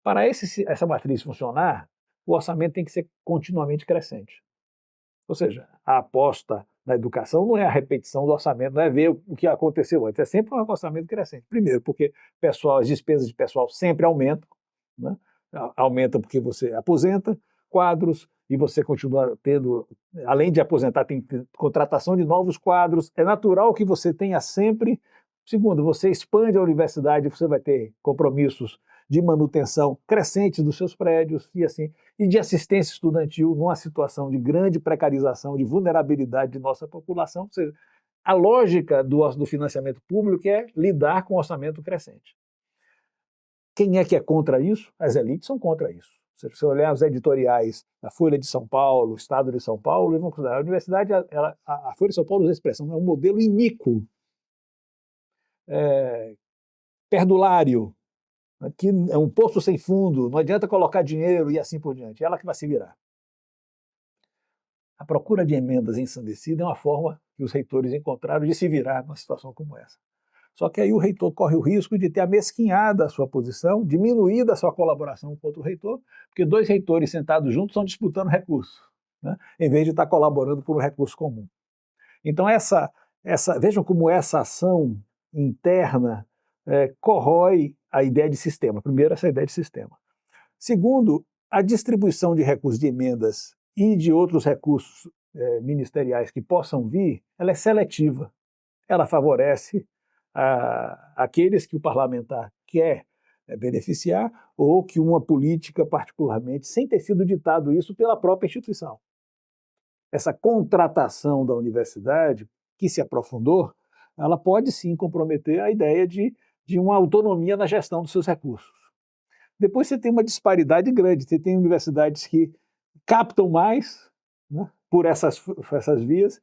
Speaker 2: Para essa matriz funcionar, o orçamento tem que ser continuamente crescente. Ou seja, a aposta na educação não é a repetição do orçamento, não é ver o que aconteceu antes, é sempre um orçamento crescente. Primeiro, porque as despesas de pessoal sempre aumentam, né? Aumenta porque você aposenta quadros e você continua tendo, além de aposentar, tem contratação de novos quadros. É natural que você tenha sempre. Segundo, você expande a universidade, você vai ter compromissos de manutenção crescente dos seus prédios e assim, e de assistência estudantil numa situação de grande precarização, de vulnerabilidade de nossa população. Ou seja, a lógica do financiamento público é lidar com o orçamento crescente. Quem é contra isso? As elites são contra isso. Se você olhar os editoriais da Folha de São Paulo, Estado de São Paulo, eles vão considerar a universidade, a Folha de São Paulo usa a expressão, é um modelo iníquo, perdulário, que é um poço sem fundo, não adianta colocar dinheiro e assim por diante, é ela que vai se virar. A procura de emendas ensandecida é uma forma que os reitores encontraram de se virar numa situação como essa. Só que aí o reitor corre o risco de ter amesquinhado a sua posição, diminuída a sua colaboração contra o reitor, porque dois reitores sentados juntos estão disputando recursos, né, em vez de estar colaborando por um recurso comum. Então vejam como essa ação interna corrói a ideia de sistema. Primeiro, essa ideia de sistema. Segundo, a distribuição de recursos de emendas e de outros recursos ministeriais que possam vir, ela é seletiva. Ela favorece aqueles que o parlamentar quer beneficiar ou que uma política particularmente, sem ter sido ditado isso pela própria instituição. Essa contratação da universidade, que se aprofundou, ela pode sim comprometer a ideia de uma autonomia na gestão dos seus recursos. Depois você tem uma disparidade grande, você tem universidades que captam mais, né, por essas vias,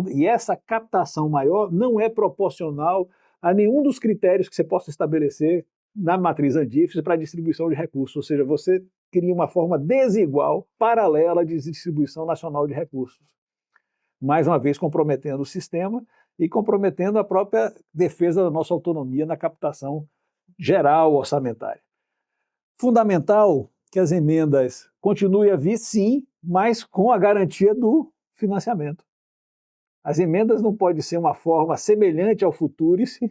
Speaker 2: e essa captação maior não é proporcional a nenhum dos critérios que você possa estabelecer na matriz Andifes para a distribuição de recursos, ou seja, você cria uma forma desigual, paralela de distribuição nacional de recursos. Mais uma vez comprometendo o sistema e comprometendo a própria defesa da nossa autonomia na captação geral orçamentária. Fundamental que as emendas continuem a vir, sim, mas com a garantia do financiamento. As emendas não podem ser uma forma semelhante ao Futurice,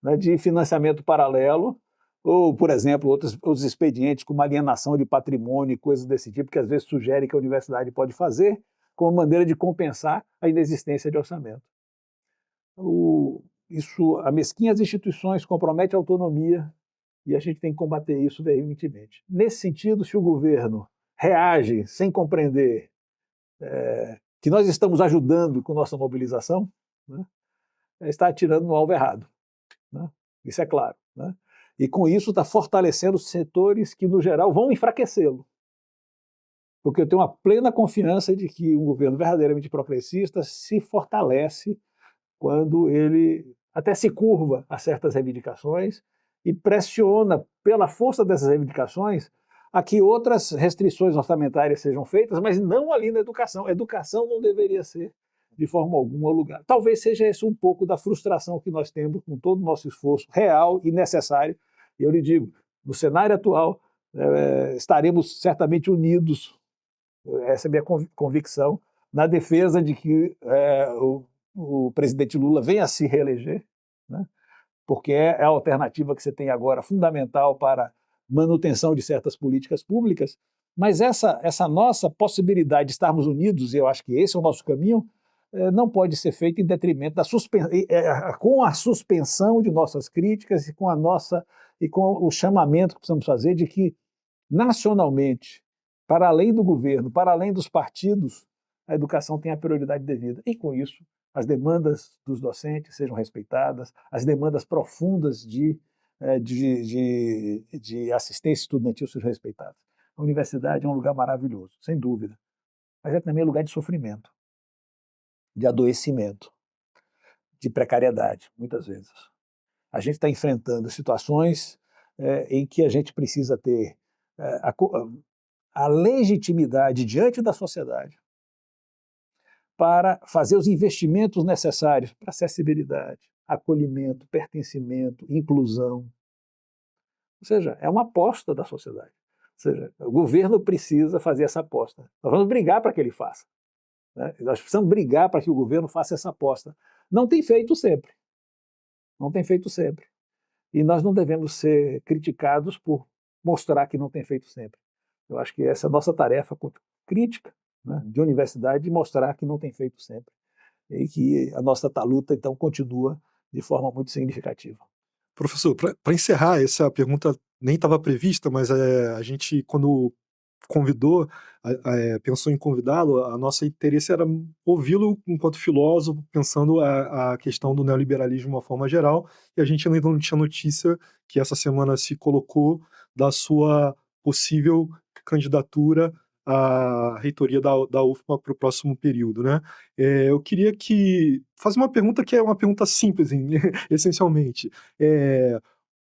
Speaker 2: né, de financiamento paralelo, ou, por exemplo, outros expedientes como alienação de patrimônio e coisas desse tipo, que às vezes sugere que a universidade pode fazer, como maneira de compensar a inexistência de orçamento. Amesquinha as instituições, compromete a autonomia, e a gente tem que combater isso veementemente. Nesse sentido, se o governo reage sem compreender que nós estamos ajudando com nossa mobilização, né, está atirando no alvo errado, né? Isso é claro, né? E com isso está fortalecendo os setores que, no geral, vão enfraquecê-lo. Porque eu tenho uma plena confiança de que um governo verdadeiramente progressista se fortalece quando ele até se curva a certas reivindicações e pressiona pela força dessas reivindicações a que outras restrições orçamentárias sejam feitas, mas não ali na educação. A educação não deveria ser de forma alguma, o lugar. Talvez seja esse um pouco da frustração que nós temos com todo o nosso esforço real e necessário. E eu lhe digo, no cenário atual, estaremos certamente unidos, essa é a minha convicção, na defesa de que o presidente Lula venha a se reeleger, né? Porque é a alternativa que você tem agora, fundamental para manutenção de certas políticas públicas, mas essa nossa possibilidade de estarmos unidos, e eu acho que esse é o nosso caminho, não pode ser feita em detrimento com a suspensão de nossas críticas e com o chamamento que precisamos fazer de que, nacionalmente, para além do governo, para além dos partidos, a educação tem a prioridade devida. E, com isso, as demandas dos docentes sejam respeitadas, as demandas profundas de assistência estudantil sejam respeitadas. A universidade é um lugar maravilhoso, sem dúvida, mas é também um lugar de sofrimento, de adoecimento, de precariedade, muitas vezes. A gente está enfrentando situações em que a gente precisa ter a legitimidade diante da sociedade para fazer os investimentos necessários para acessibilidade, acolhimento, pertencimento, inclusão. Ou seja, é uma aposta da sociedade. Ou seja, o governo precisa fazer essa aposta. Nós vamos brigar para que ele faça, né? Nós precisamos brigar para que o governo faça essa aposta. Não tem feito sempre. Não tem feito sempre. E nós não devemos ser criticados por mostrar que não tem feito sempre. Eu acho que essa é a nossa tarefa crítica, né, de universidade, de mostrar que não tem feito sempre. E que a nossa luta, então, continua de forma muito significativa.
Speaker 3: Professor, para encerrar, essa pergunta nem estava prevista, mas a gente, quando convidou, pensou em convidá-lo, a nosso interesse era ouvi-lo enquanto filósofo, pensando a questão do neoliberalismo de uma forma geral, e a gente ainda não tinha notícia que essa semana se colocou da sua possível candidatura à reitoria da UFMA para o próximo período, né? Eu queria fazer uma pergunta que é uma pergunta simples, essencialmente.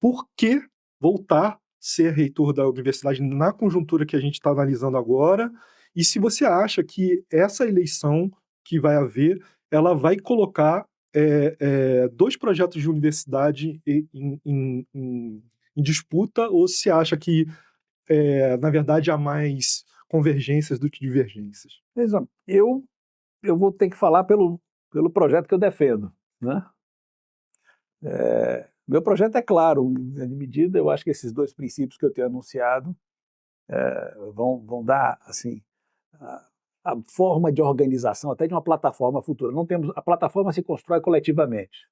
Speaker 3: Por que voltar ser reitor da universidade na conjuntura que a gente está analisando agora, e se você acha que essa eleição que vai haver, ela vai colocar dois projetos de universidade em disputa, ou se acha que, na verdade, há mais convergências do que divergências?
Speaker 2: Eu vou ter que falar pelo projeto que eu defendo, né? Meu projeto é claro, em grande medida, eu acho que esses dois princípios que eu tenho anunciado vão dar assim, a forma de organização até de uma plataforma futura. A plataforma se constrói coletivamente.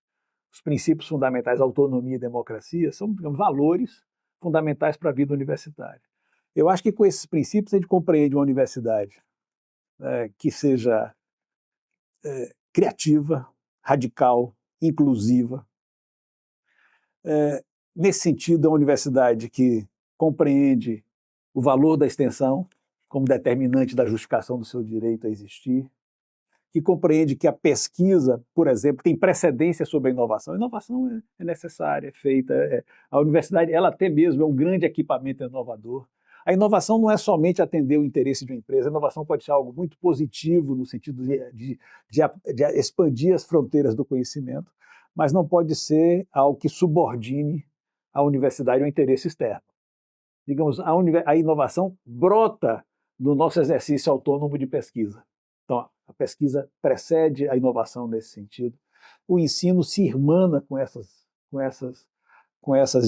Speaker 2: Os princípios fundamentais, autonomia e democracia, são, digamos, valores fundamentais para a vida universitária. Eu acho que com esses princípios a gente compreende uma universidade que seja criativa, radical, inclusiva. Nesse sentido, é uma universidade que compreende o valor da extensão como determinante da justificação do seu direito a existir, que compreende que a pesquisa, por exemplo, tem precedência sobre a inovação. A inovação é necessária, é feita. A universidade, ela até mesmo é um grande equipamento inovador. A inovação não é somente atender o interesse de uma empresa, a inovação pode ser algo muito positivo no sentido de expandir as fronteiras do conhecimento, mas não pode ser algo que subordine a universidade ao interesse externo. Digamos, a inovação brota do nosso exercício autônomo de pesquisa. Então, a pesquisa precede a inovação nesse sentido. O ensino se irmana com essas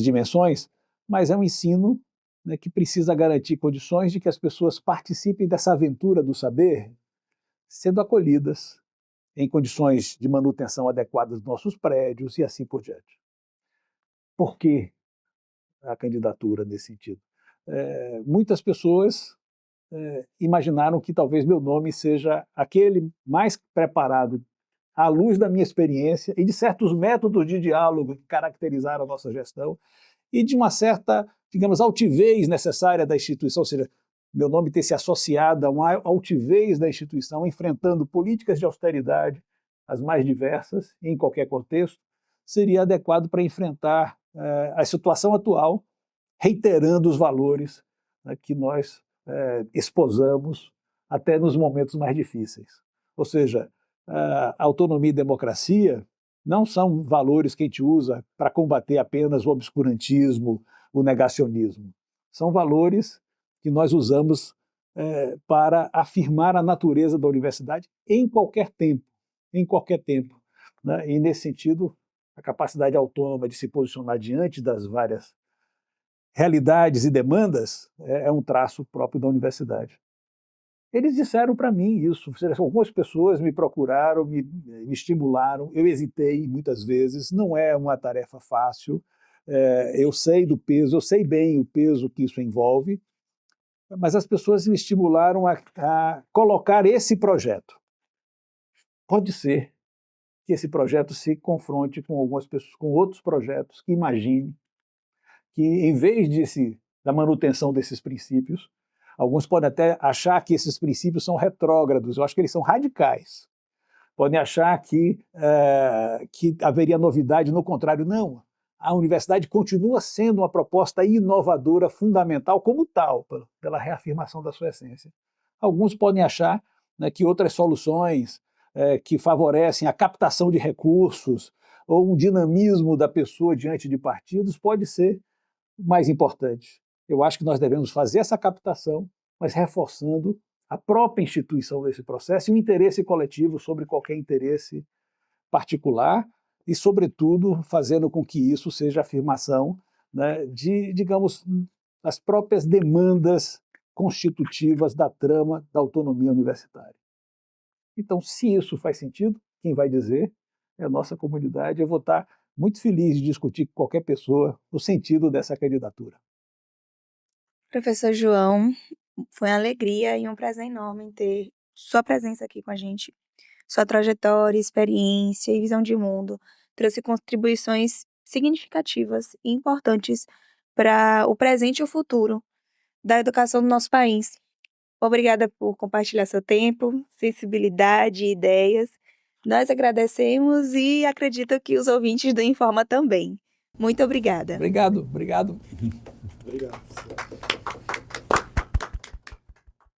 Speaker 2: dimensões, mas é um ensino, né, que precisa garantir condições de que as pessoas participem dessa aventura do saber, sendo acolhidas em condições de manutenção adequadas dos nossos prédios e assim por diante. Por que a candidatura nesse sentido? Muitas pessoas imaginaram que talvez meu nome seja aquele mais preparado à luz da minha experiência e de certos métodos de diálogo que caracterizaram a nossa gestão e de uma certa, digamos, altivez necessária da instituição, ou seja, meu nome ter se associado a uma altivez da instituição, enfrentando políticas de austeridade, as mais diversas, em qualquer contexto, seria adequado para enfrentar a situação atual, reiterando os valores, né, que nós esposamos até nos momentos mais difíceis. Ou seja, autonomia e democracia não são valores que a gente usa para combater apenas o obscurantismo, o negacionismo. São valores que nós usamos para afirmar a natureza da universidade em qualquer tempo, né? E, nesse sentido, a capacidade autônoma de se posicionar diante das várias realidades e demandas é um traço próprio da universidade. Eles disseram para mim isso. Algumas pessoas me procuraram, me estimularam. Eu hesitei muitas vezes. Não é uma tarefa fácil. Eu sei do peso, eu sei bem o peso que isso envolve, mas as pessoas me estimularam a colocar esse projeto. Pode ser que esse projeto se confronte com algumas pessoas, com outros projetos que imaginem que, em vez da manutenção desses princípios, alguns podem até achar que esses princípios são retrógrados. Eu acho que eles são radicais. Podem achar que haveria novidade, no contrário. Não. A universidade continua sendo uma proposta inovadora, fundamental, como tal, pela reafirmação da sua essência. Alguns podem achar, né, que outras soluções que favorecem a captação de recursos ou um dinamismo da pessoa diante de partidos pode ser mais importante. Eu acho que nós devemos fazer essa captação, mas reforçando a própria instituição desse processo e o interesse coletivo sobre qualquer interesse particular e, sobretudo, fazendo com que isso seja afirmação, né, de, digamos, as próprias demandas constitutivas da trama da autonomia universitária. Então, se isso faz sentido, quem vai dizer é a nossa comunidade. Eu vou estar muito feliz de discutir com qualquer pessoa o sentido dessa candidatura.
Speaker 1: Professor João, foi uma alegria e um prazer enorme ter sua presença aqui com a gente. Sua trajetória, experiência e visão de mundo trouxe contribuições significativas e importantes para o presente e o futuro da educação do nosso país. Obrigada por compartilhar seu tempo, sensibilidade e ideias. Nós agradecemos e acredito que os ouvintes do Informa também. Muito obrigada.
Speaker 2: Obrigado.
Speaker 3: Obrigado.